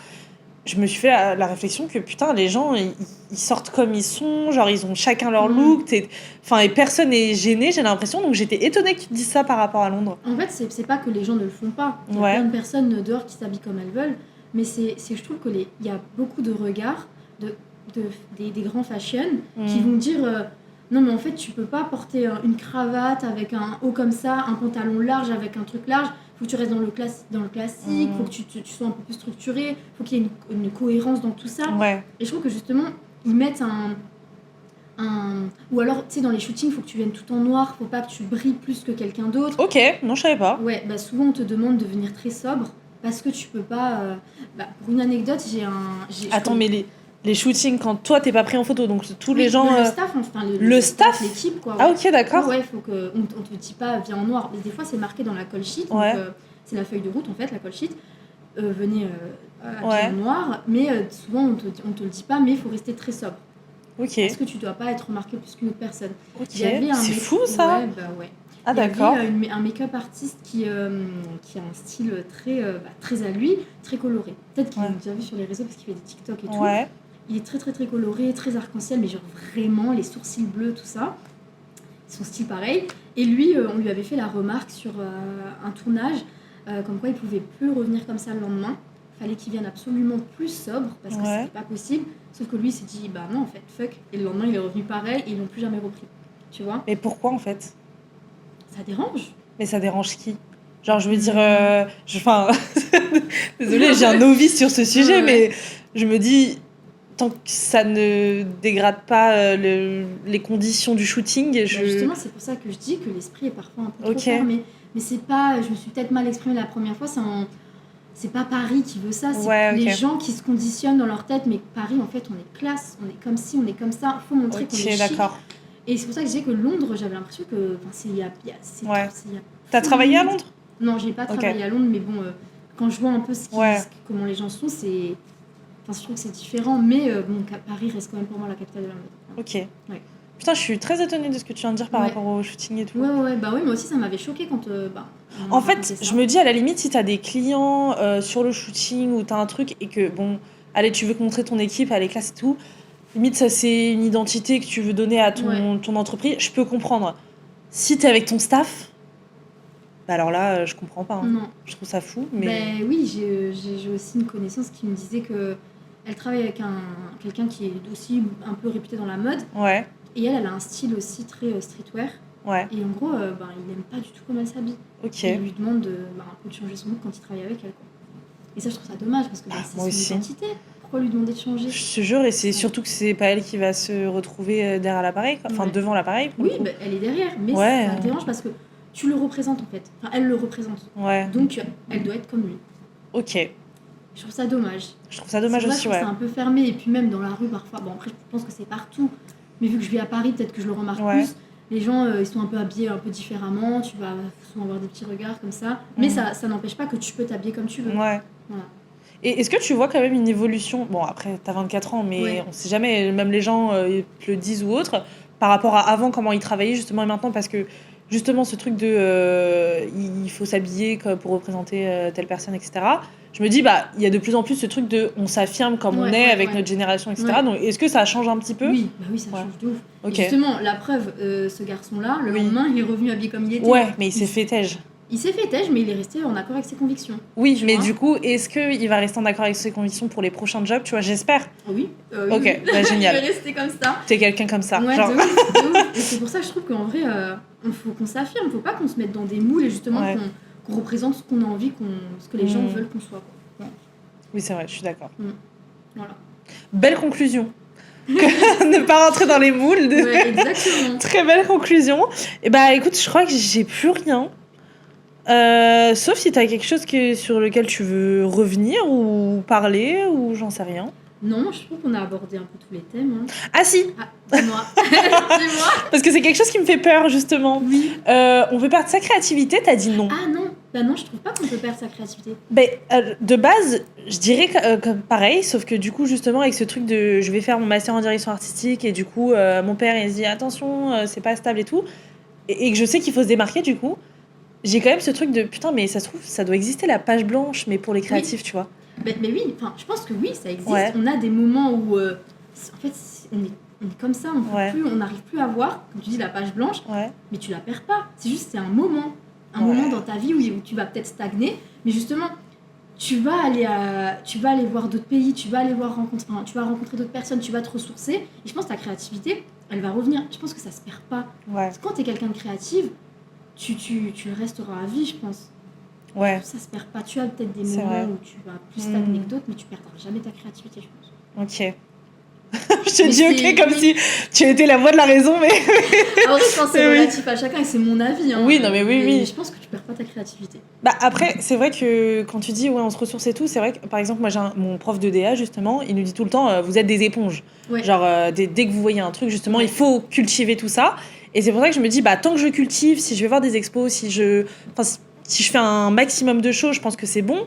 je me suis fait la réflexion que putain, les gens ils sortent comme ils sont, genre ils ont chacun leur look, enfin, et personne n'est gêné, j'ai l'impression, donc j'étais étonnée que tu te dises ça par rapport à Londres. En fait, c'est pas que les gens ne le font pas. Il y a Ouais. plein de personnes dehors qui s'habillent comme elles veulent, mais je trouve que il y a beaucoup de regards des grands fashion qui vont dire non mais en fait tu peux pas porter une cravate avec un haut comme ça, un pantalon large avec un truc large, faut que tu restes dans le classique, faut que tu sois un peu plus structuré, faut qu'il y ait une cohérence dans tout ça. Ouais. Et je trouve que justement ils mettent ou alors tu sais dans les shootings faut que tu viennes tout en noir, faut pas que tu brilles plus que quelqu'un d'autre. Ok, non je savais pas. Ouais, bah souvent on te demande de venir très sobre parce que tu peux pas pour une anecdote, Attends, mais les shootings, quand toi t'es pas pris en photo, donc tous les gens. Le staff, enfin le staff, l'équipe quoi. Ouais. Ah ok, d'accord. Ouais, faut que on te dit pas viens en noir. Mais des fois c'est marqué dans la call sheet, Ouais. donc c'est la feuille de route en fait, la call sheet. Venez habillé Ouais. en noir, mais souvent on te le dit pas, mais il faut rester très sobre. Ok. Parce que tu dois pas être remarqué plus qu'une autre personne. Ok. Il y avait C'est fou ça. Ouais, bah ouais. Ah Il y avait, d'accord. un make-up artiste qui a un style très à lui, très coloré. Peut-être qu'il l'a déjà vu sur les réseaux parce qu'il fait des TikTok et tout. Ouais. Il est très très très coloré, très arc-en-ciel, mais genre vraiment les sourcils bleus, tout ça. Son style pareil. Et lui, on lui avait fait la remarque sur un tournage, comme quoi il pouvait plus revenir comme ça le lendemain. Fallait qu'il vienne absolument plus sobre parce que c'était pas possible. Sauf que lui il s'est dit bah non en fait fuck. Et le lendemain il est revenu pareil et ils l'ont plus jamais repris. Tu vois? Mais pourquoi en fait? Ça dérange. Mais ça dérange qui? Genre je veux dire, enfin, désolée j'ai un novice sur ce sujet, Ouais. mais je me dis, tant que ça ne dégrade pas les conditions du shooting, Bah, justement, c'est pour ça que je dis que l'esprit est parfois un peu trop Ok. fermé. Mais c'est pas, je me suis peut-être mal exprimée la première fois, c'est pas Paris qui veut ça, c'est Ouais, les ok. gens qui se conditionnent dans leur tête. Mais Paris, en fait, on est classe, on est comme ci, on est comme ça, faut montrer qu'on est Ok, chic. d'accord. Et c'est pour ça que je disais que Londres, j'avais l'impression que, enfin, c'est Ouais. il y a T'as trop travaillé à limite. Londres? Non, j'ai pas Ok. travaillé à Londres, mais bon, quand je vois un peu Ouais. comment les gens sont, c'est, enfin, je trouve que c'est différent. Mais bon, Paris reste quand même pour moi la capitale de la mode. Ok. Ouais. Putain, je suis très étonnée de ce que tu viens de dire par Ouais. rapport au shooting et tout. Ouais, bah oui, moi aussi ça m'avait choqué quand on En m'a raconté fait, ça. je me dis à la limite, si t'as des clients sur le shooting ou t'as un truc et que, bon, allez, tu veux te montrer ton équipe, à les classes et tout, limite, ça c'est une identité que tu veux donner à ton entreprise, je peux comprendre. Si t'es avec ton staff, bah alors là, je comprends pas. Hein. Non. Je trouve ça fou, mais. Ben oui, j'ai aussi une connaissance qui me disait que elle travaille avec quelqu'un qui est aussi un peu réputé dans la mode. Ouais, Et elle a un style aussi très streetwear. ouais, Et en gros, il aime pas du tout comment elle s'habille. ok. Et il lui demande un peu de changer son look quand il travaille avec elle. Quoi. Et ça, je trouve ça dommage parce que c'est moi son aussi. identité. Pourquoi lui demander de changer? Je te jure, et c'est surtout que c'est pas elle qui va se retrouver derrière l'appareil, quoi. Enfin Ouais. devant l'appareil. Pour le Oui, coup. ben, elle est derrière, mais Ouais. ça dérange parce que tu le représentes en fait. Enfin, elle le représente. Ouais, Donc, elle doit être comme lui. ok. Je trouve ça dommage. Je trouve ça dommage C'est vrai, aussi, je trouve ouais. ça un peu fermé. Et puis même dans la rue parfois. Bon, après, je pense que c'est partout. Mais vu que je vis à Paris, peut-être que je le remarque Ouais. plus. Les gens, ils sont un peu habillés un peu différemment. Tu vas souvent avoir des petits regards comme ça. Mais ça n'empêche pas que tu peux t'habiller comme tu veux. Ouais. Voilà. Et est-ce que tu vois quand même une évolution, bon après t'as 24 ans, mais Ouais. on sait jamais, même les gens ils te le disent ou autre, par rapport à avant, comment ils travaillaient justement et maintenant, parce que justement ce truc de il faut s'habiller pour représenter telle personne, etc. Je me dis, bah il y a de plus en plus ce truc de on s'affirme comme on Ouais, est ouais, avec ouais. notre génération, etc. Ouais. Donc est-ce que ça change un petit peu? Oui, bah oui, ça Ouais. change de ouf. Ok. Et justement, la preuve, ce garçon-là, le Oui. lendemain, il est revenu habillé comme il était. Ouais, mais il s'est fait tège. Il s'est fait têche, mais il est resté en accord avec ses convictions. Oui, Tu mais vois. du coup, est-ce qu'il va rester en accord avec ses convictions pour les prochains jobs? Tu vois, j'espère. Oui. Ok, oui. bah, génial. Il est resté comme ça. T'es quelqu'un comme ça. Ouais, genre... de ouf, de ouf. Et c'est pour ça que je trouve qu'en vrai, il faut qu'on s'affirme. Faut pas qu'on se mette dans des moules et justement Ouais. qu'on représente ce qu'on a envie, ce que les gens veulent qu'on soit. Quoi. Oui, c'est vrai, je suis d'accord. Voilà. Belle conclusion. Ne pas rentrer dans les moules. Ouais, exactement. Très belle conclusion. Et bah écoute, je crois que j'ai plus rien. Sauf si t'as quelque chose sur lequel tu veux revenir ou parler ou j'en sais rien. Non, je trouve qu'on a abordé un peu tous les thèmes. Hein. Ah si, Ah, dis-moi. Dis-moi. parce que c'est quelque chose qui me fait peur justement. Oui. On peut perdre sa créativité, t'as dit non. Ah non. Bah non, je trouve pas qu'on peut perdre sa créativité. Ben, de base, je dirais comme pareil, sauf que du coup, justement, avec ce truc de je vais faire mon master en direction artistique et du coup, mon père, il se dit attention, c'est pas stable et tout, et que je sais qu'il faut se démarquer, du coup, j'ai quand même ce truc de putain, mais ça se trouve, ça doit exister la page blanche, mais pour les créatifs, tu vois. Mais oui, enfin, je pense que oui, ça existe. Ouais. On a des moments où, en fait, on est comme ça, on n'arrive plus à voir, comme tu dis, la page blanche, Ouais. mais tu la perds pas. C'est juste, c'est un moment moment dans ta vie où tu vas peut-être stagner, mais justement, tu vas aller voir d'autres pays, tu vas rencontrer d'autres personnes, tu vas te ressourcer. Et je pense que ta créativité, elle va revenir. Je pense que ça se perd pas. Ouais. Parce que quand tu es quelqu'un de créatif, tu le resteras à vie, je pense. Ouais. Ça se perd pas. Tu as peut-être des C'est moments vrai. où tu vas plus stagner que d'autres, mais tu perdras jamais ta créativité, je pense. Ok. Je te Mais dis ok c'est- comme oui. si tu étais la voix de la raison, mais. Après, je pense que c'est Oui. relatif à chacun et c'est mon avis. Hein. Oui, non, mais oui, oui. Je pense que tu perds pas ta créativité. Bah après, c'est vrai que quand tu dis ouais, on se ressource et tout, c'est vrai que par exemple, moi j'ai mon prof de DA justement, il nous dit tout le temps vous êtes des éponges. Ouais. Genre dès que vous voyez un truc, justement, Ouais. il faut cultiver tout ça. Et c'est pour ça que je me dis bah tant que je cultive, si je vais voir des expos, si je fais un maximum de choses, je pense que c'est bon.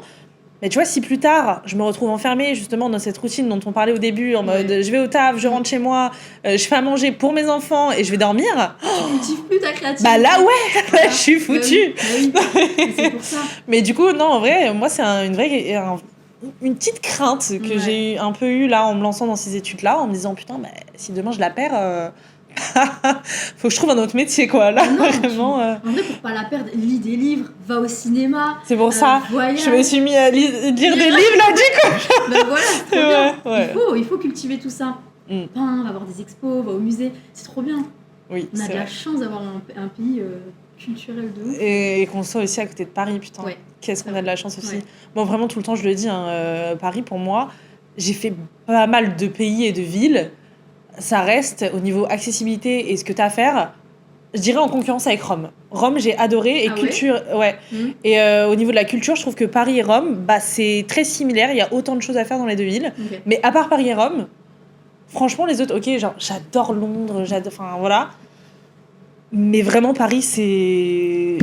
Mais tu vois, si plus tard, je me retrouve enfermée justement dans cette routine dont on parlait au début, en mode je vais au taf, je rentre chez moi, je fais à manger pour mes enfants et je vais dormir, Tu cultives plus ta créativité. bah là ouais, Voilà. je suis foutue. Bah oui. C'est pour ça. Mais du coup, non, en vrai, moi, c'est une petite crainte que Ouais. j'ai un peu eue là en me lançant dans ces études-là, en me disant putain, bah, si demain je la perds, faut que je trouve un autre métier, quoi. Là, Ah non, vraiment. En vrai, pour pas la perdre, lis des livres, va au cinéma. C'est pour ça, voyage. je me suis mis à lire des livres là, du coup. Bah voilà, c'est trop bien. Ouais. Il faut cultiver tout ça. Peins, va voir des expos, va au musée. C'est trop bien. Oui, On a c'est de la vrai. chance d'avoir un pays culturel de ouf. Et qu'on soit aussi à côté de Paris, putain. Ouais. Qu'est-ce qu'on a de la chance aussi. Ouais. Bon, vraiment, tout le temps, je le dis, hein, Paris, pour moi, j'ai fait pas mal de pays et de villes. Ça reste, au niveau accessibilité et ce que t'as à faire, je dirais en concurrence avec Rome. Rome, j'ai adoré. Et Ah culture, ouais. Et au niveau de la culture, je trouve que Paris et Rome, bah, c'est très similaire. Il y a autant de choses à faire dans les deux villes. Ok. Mais à part Paris et Rome, franchement, les autres, ok, genre, j'adore Londres, enfin, voilà. Mais vraiment, Paris, c'est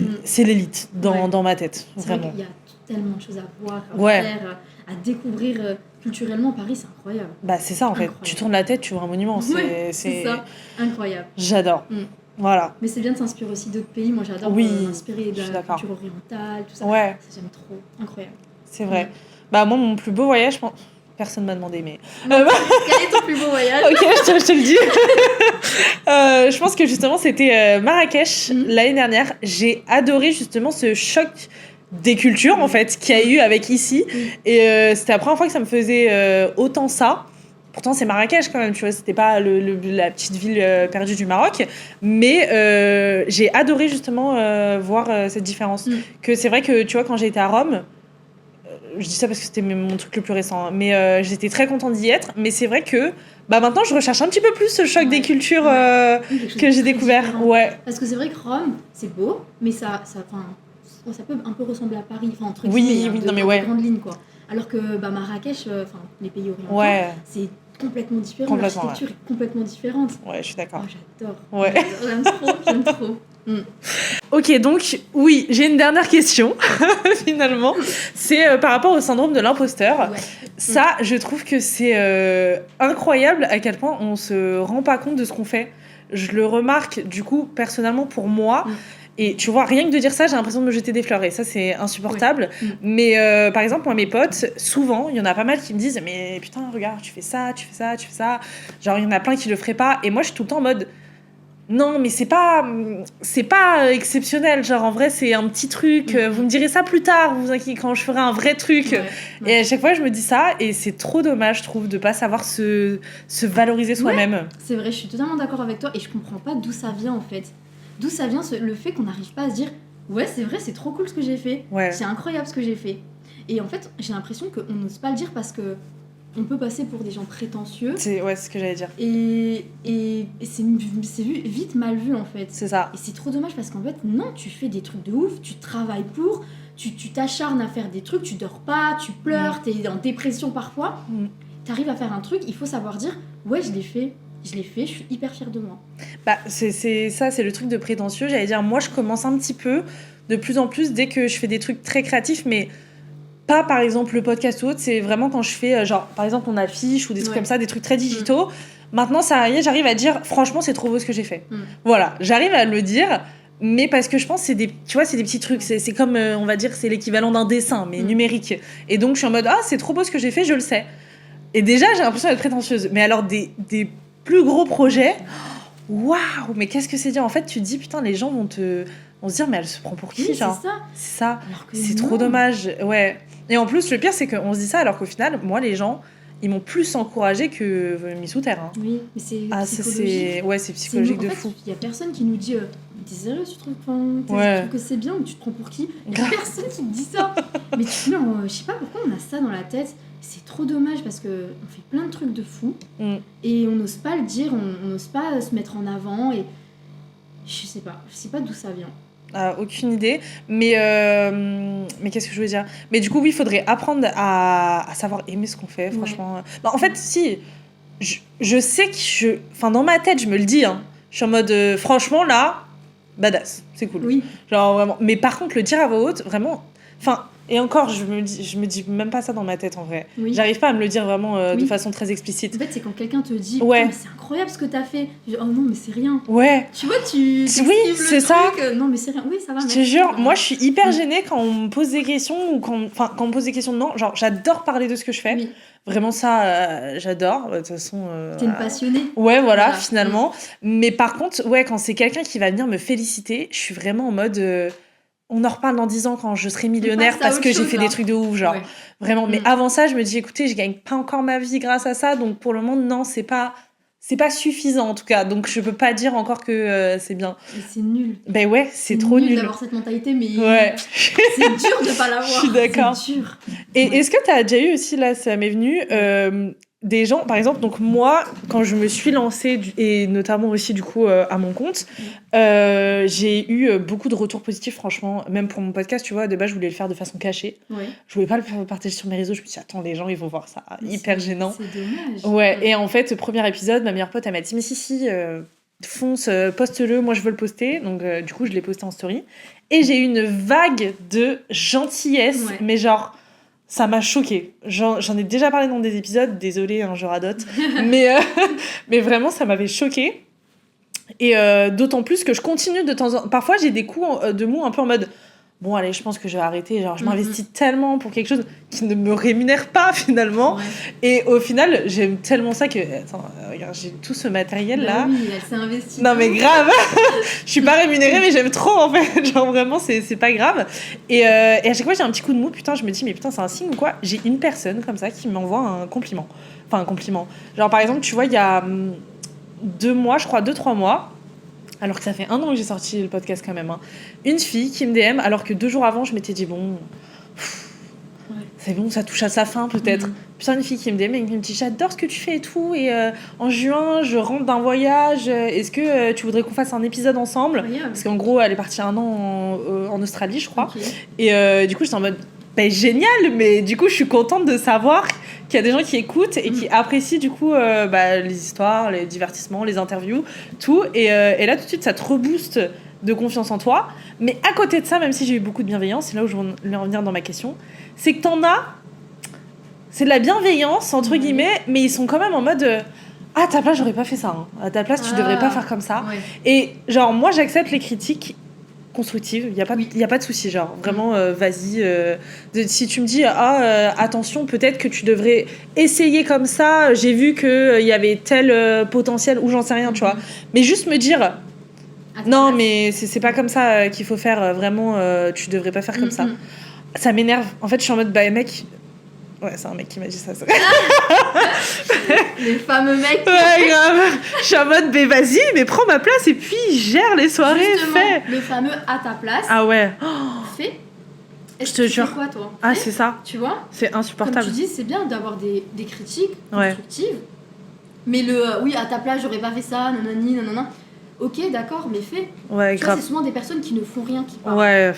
l'élite dans ma tête, C'est vrai vraiment. qu'il y a tellement de choses à voir, à Ouais. faire, à découvrir culturellement. Paris, c'est incroyable. Bah, c'est ça, en fait. Incroyable. Tu tournes la tête, tu vois un monument. Ouais, c'est ça. Incroyable. J'adore. Voilà. Mais c'est bien de s'inspirer aussi d'autres pays. Moi, j'adore Oui, m'inspirer je de suis la d'accord. culture orientale, tout ça. Ouais, Ça, j'aime trop. Incroyable. c'est vrai. Bah, moi, mon plus beau voyage, je pense... Personne m'a demandé, mais... Quel est ton plus beau voyage? Ok, je te le dis. Je pense que justement, c'était Marrakech l'année dernière. J'ai adoré justement ce choc des cultures, en fait, qu'il y a eu avec ici. Et c'était la première fois que ça me faisait autant ça. Pourtant, c'est Marrakech quand même, tu vois, c'était pas la petite ville perdue du Maroc. Mais j'ai adoré justement voir cette différence. Que c'est vrai que, tu vois, quand j'ai été à Rome, je dis ça parce que c'était mon truc le plus récent, hein, mais j'étais très contente d'y être. Mais c'est vrai que bah, maintenant, je recherche un petit peu plus ce choc des cultures Quelque chose que de j'ai très découvert. différent. Ouais. Parce que c'est vrai que Rome, c'est beau, mais ça peut un peu ressembler à Paris, enfin entre Oui, guillemets, oui, de non, mais ouais. grande ligne, quoi. Alors que bah, Marrakech, enfin les pays orientaux, Ouais. c'est complètement différent. Complètement, L'architecture est complètement différente. Ouais, je suis d'accord. Oh, j'adore. Ouais. J'aime trop. Ok, donc oui, j'ai une dernière question, finalement. C'est par rapport au syndrome de l'imposteur. Ouais. Ça, je trouve que c'est incroyable à quel point on se rend pas compte de ce qu'on fait. Je le remarque, du coup, personnellement, pour moi. Et tu vois, rien que de dire ça, j'ai l'impression de me jeter des fleurs. Et ça, c'est insupportable. Ouais. Mais par exemple, moi, mes potes, souvent, il y en a pas mal qui me disent « Mais putain, regarde, tu fais ça, tu fais ça, tu fais ça. » Genre, il y en a plein qui le feraient pas. Et moi, je suis tout le temps en mode « Non, mais c'est pas exceptionnel. Genre, en vrai, c'est un petit truc. Vous me direz ça plus tard, vous inquiétez, quand je ferai un vrai truc. Ouais. Et à chaque fois, je me dis ça. Et c'est trop dommage, je trouve, de pas savoir se valoriser soi-même. C'est vrai, je suis totalement d'accord avec toi et je comprends pas d'où ça vient en fait. D'où ça vient le fait qu'on n'arrive pas à se dire ouais, c'est vrai, c'est trop cool ce que j'ai fait. Ouais. C'est incroyable ce que j'ai fait. Et en fait, j'ai l'impression qu'on n'ose pas le dire parce que on peut passer pour des gens prétentieux C'est ce que j'allais dire. et c'est vite mal vu en fait. C'est ça. Et c'est trop dommage parce qu'en fait, non, tu fais des trucs de ouf, tu travailles pour, tu t'acharnes à faire des trucs, tu dors pas, tu pleures, t'es en dépression parfois. T'arrives à faire un truc, il faut savoir dire ouais, je l'ai fait, je suis hyper fière de moi. Bah, c'est ça, c'est le truc de prétentieux. J'allais dire, moi, je commence un petit peu, de plus en plus, dès que je fais des trucs très créatifs, mais pas, par exemple, le podcast ou autre. C'est vraiment quand je fais, genre, par exemple, on affiche ou des trucs comme ça, des trucs très digitaux. Maintenant, ça y est, j'arrive à dire, franchement, c'est trop beau ce que j'ai fait. Voilà, j'arrive à le dire, mais parce que je pense que tu vois, c'est des petits trucs. C'est comme, on va dire, c'est l'équivalent d'un dessin, mais numérique. Et donc, je suis en mode, ah, c'est trop beau ce que j'ai fait, je le sais. Et déjà, j'ai l'impression d'être prétentieuse. Mais alors, des plus gros projets, waouh, mais qu'est-ce que c'est dur. En fait, tu te dis, putain, les gens vont se dire, mais elle se prend pour qui, Oui, genre c'est ça. C'est ça. Alors que C'est non. trop dommage. Ouais. Et en plus, le pire, c'est qu'on se dit ça alors qu'au final, moi, les gens, ils m'ont plus encouragé que mis sous terre. Hein. Oui, mais c'est Ah, ça, psychologique. c'est psychologique En de fait, fou. il y a personne qui nous dit t'es sérieux, tu trouves que c'est bien ou tu te prends pour qui? Il y a personne qui te dit ça. Mais tu te mets je sais pas pourquoi on a ça dans la tête. C'est trop dommage parce que on fait plein de trucs de fou et on n'ose pas le dire, on n'ose pas se mettre en avant et je sais pas d'où ça vient. Aucune idée, mais qu'est-ce que je voulais dire? Mais du coup, oui, il faudrait apprendre à savoir aimer ce qu'on fait, franchement. Bah, en fait, si, je sais que enfin, dans ma tête, je me le dis, hein. Je suis en mode, franchement, là, badass, c'est cool. Oui. Genre, vraiment. Mais par contre, le dire à voix haute, vraiment, enfin, et encore, je me dis même pas ça dans ma tête, en vrai. Oui. J'arrive pas à me le dire vraiment de façon très explicite. En fait, c'est quand quelqu'un te dit Ouais. mais c'est incroyable ce que t'as fait. Je dis, oh non, mais c'est rien. Ouais. Tu vois, tu Oui, c'est ça. Non, mais c'est rien. Oui, ça va. Je te jure, moi je suis hyper gênée quand on me pose des questions ou quand on me pose des questions. Non, genre j'adore parler de ce que je fais. Oui. Vraiment ça, j'adore. De toute façon. T'es une passionnée. Ouais, voilà, finalement. Mais par contre, ouais, quand c'est quelqu'un qui va venir me féliciter, je suis vraiment en mode. On en reparle dans 10 ans quand je serai millionnaire parce que j'ai fait des trucs de ouf, genre. Ouais. Vraiment. Mais avant ça, je me dis, écoutez, je gagne pas encore ma vie grâce à ça. Donc pour le moment, non, c'est pas suffisant en tout cas. Donc je peux pas dire encore que c'est bien. Mais c'est nul. Ben ouais, c'est trop nul. d'avoir cette mentalité, mais Ouais. c'est dur de pas l'avoir. Je suis d'accord. C'est dur. Et est-ce que tu as déjà eu aussi, là, ça m'est venu, des gens, par exemple, donc moi, quand je me suis lancée, et notamment aussi du coup à mon compte, j'ai eu beaucoup de retours positifs, franchement, même pour mon podcast, tu vois, de base, je voulais le faire de façon cachée. Je voulais pas le partager sur mes réseaux, je me suis dit, attends, les gens, ils vont voir ça, hyper gênant. C'est dommage. Ouais, et en fait, premier épisode, ma meilleure pote, elle m'a dit, mais si, fonce, poste-le, moi je veux le poster. Donc du coup, je l'ai posté en story. Et j'ai eu une vague de gentillesse, mais genre... Ça m'a choquée. J'en ai déjà parlé dans des épisodes, désolée, hein, je radote. mais vraiment, ça m'avait choquée. Et d'autant plus que je continue de temps en temps. Parfois, j'ai des coups de mou un peu en mode... Bon, allez, je pense que je vais arrêter. Genre, je m'investis tellement pour quelque chose qui ne me rémunère pas, finalement. Et au final, j'aime tellement ça que... Attends, regarde, j'ai tout ce matériel-là. Oui, elle s'est investie. Non, mais grave. Je suis pas rémunérée, mais j'aime trop, en fait. Genre, vraiment, c'est pas grave. Et à chaque fois, j'ai un petit coup de mou. Putain, je me dis, mais putain, c'est un signe ou quoi ? J'ai une personne, comme ça, qui m'envoie un compliment. Enfin, un compliment. Genre, par exemple, tu vois, il y a 2 mois, je crois, 2-3 mois... Alors que ça fait 1 an que j'ai sorti le podcast quand même. Hein. Une fille qui me DM, alors que 2 jours avant, je m'étais dit, bon, c'est bon, ça touche à sa fin peut-être. Putain, une fille qui me DM et qui me dit, j'adore ce que tu fais et tout. Et en juin, je rentre d'un voyage. Est-ce que tu voudrais qu'on fasse un épisode ensemble ? Parce qu'en gros, elle est partie 1 an en Australie, je crois. Et du coup, j'étais en mode, génial, mais du coup, je suis contente de savoir qu'il y a des gens qui écoutent et qui apprécient du coup les histoires, les divertissements, les interviews, tout. Et là, tout de suite, ça te rebooste de confiance en toi. Mais à côté de ça, même si j'ai eu beaucoup de bienveillance, c'est là où je vais revenir dans ma question, c'est que t'en as... C'est de la bienveillance, entre guillemets, mais ils sont quand même en mode... à ta place, j'aurais pas fait ça. Hein. À ta place, tu devrais pas faire comme ça. Et genre, moi, j'accepte les critiques constructive, il y a pas de souci, genre vraiment vas-y, si tu me dis attention, peut-être que tu devrais essayer comme ça, j'ai vu que il y avait tel potentiel ou j'en sais rien, tu vois, mais juste me dire non, mais c'est pas comme ça qu'il faut faire, vraiment tu devrais pas faire comme ça. Ça m'énerve, en fait je suis en mode mec. Ouais, c'est un mec qui m'a dit ça. Les fameux mecs. Ouais, grave. Je suis en mode, vas-y, mais prends ma place et puis gère les soirées. Justement, fais. Le fameux à ta place. Ah ouais. Fais. Je te jure. Fais quoi, toi ? Ah, c'est ça. Tu vois ? C'est insupportable. Comme tu dis, c'est bien d'avoir des critiques constructives. Mais oui, à ta place, j'aurais pas fait ça, nanani, nanana. Ok, d'accord, mais fais. Ouais, tu grave. vois, c'est souvent des personnes qui ne font rien, qui parlent. Ouais.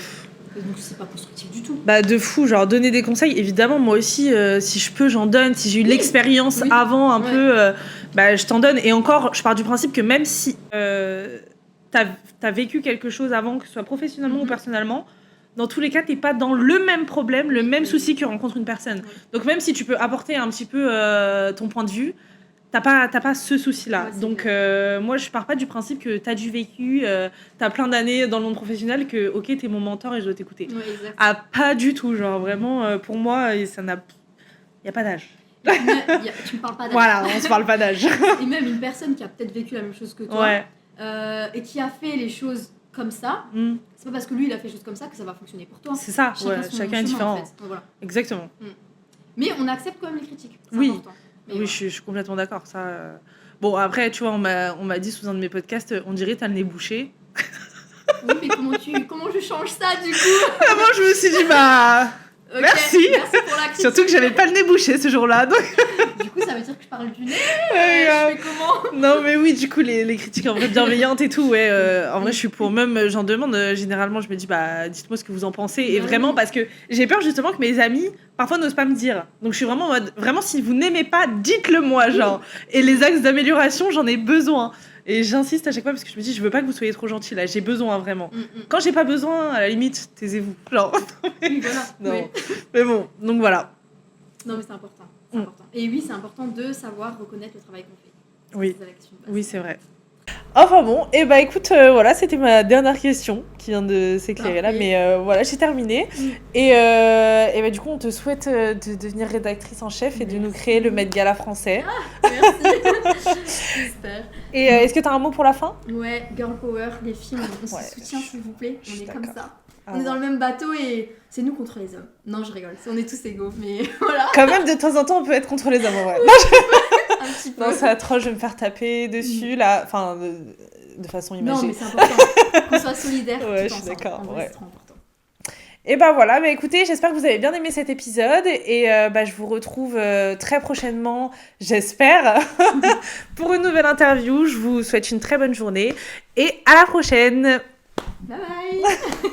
Donc c'est pas constructif du tout. De fou, genre donner des conseils, évidemment moi aussi si je peux j'en donne, si j'ai eu l'expérience avant un peu je t'en donne, et encore je pars du principe que même si t'as vécu quelque chose avant, que ce soit professionnellement ou personnellement, dans tous les cas t'es pas dans le même problème, le même souci que rencontre une personne, donc même si tu peux apporter un petit peu ton point de vue, t'as pas ce souci-là. Donc moi je pars pas du principe que t'as du vécu, t'as plein d'années dans le monde professionnel, que ok t'es mon mentor et je dois t'écouter. Pas du tout, genre vraiment pour moi ça n'a... y a pas d'âge. Tu me parles pas d'âge. Voilà, on se parle pas d'âge. Et même une personne qui a peut-être vécu la même chose que toi et qui a fait les choses comme ça, c'est pas parce que lui il a fait les choses comme ça que ça va fonctionner pour toi. C'est ça, chacun est différent. En fait. Voilà. Exactement. Mais on accepte quand même les critiques, c'est important. Oui, je suis complètement d'accord. Ça, Bon, après, tu vois, on m'a dit sous un de mes podcasts, on dirait t'as le nez bouché. Oui, mais comment je change ça, du coup ? Moi, je me suis dit, okay, merci pour la critique. Surtout que j'avais pas le nez bouché ce jour-là. Donc... Du coup, ça veut dire que je parle du nez. Je fais comment ? Non, mais oui, du coup, les critiques en vrai bienveillantes et tout, en vrai, je suis pour. Même, j'en demande, généralement, je me dis, dites-moi ce que vous en pensez. Et vraiment, parce que j'ai peur justement que mes amis, parfois, n'osent pas me dire. Donc, je suis vraiment en mode, vraiment, si vous n'aimez pas, dites-le moi, genre. Et les axes d'amélioration, j'en ai besoin. Et j'insiste à chaque fois parce que je me dis, je veux pas que vous soyez trop gentils là, j'ai besoin vraiment. Quand j'ai pas besoin, à la limite, taisez-vous. Genre. Oui, voilà. Non. Mais bon, donc voilà. Non, mais c'est important. Important. Et oui, c'est important de savoir reconnaître le travail qu'on fait. Oui, c'est la question de base. Oui, c'est vrai. Enfin bon, et écoute, voilà, c'était ma dernière question qui vient de s'éclairer là, mais voilà, j'ai terminé. Et du coup, on te souhaite de devenir rédactrice en chef et de nous créer le Met Gala français. Merci. J'espère. Et est-ce que tu as un mot pour la fin ? Ouais, girl power, les filles, on se soutient s'il vous plaît, on est comme ça. Ah on est dans le même bateau et c'est nous contre les hommes. Non, je rigole, on est tous égaux, mais voilà. Quand même, de temps en temps, on peut être contre les hommes, en vrai. Oui, un petit peu. Non, c'est atroce, je vais me faire taper dessus, là. Enfin, de façon imagée. Non, mais c'est important qu'on soit solidaires. Ouais, je suis d'accord. En vrai, c'est trop important. Et bah voilà, écoutez, j'espère que vous avez bien aimé cet épisode et je vous retrouve très prochainement, j'espère, pour une nouvelle interview. Je vous souhaite une très bonne journée et à la prochaine. Bye bye.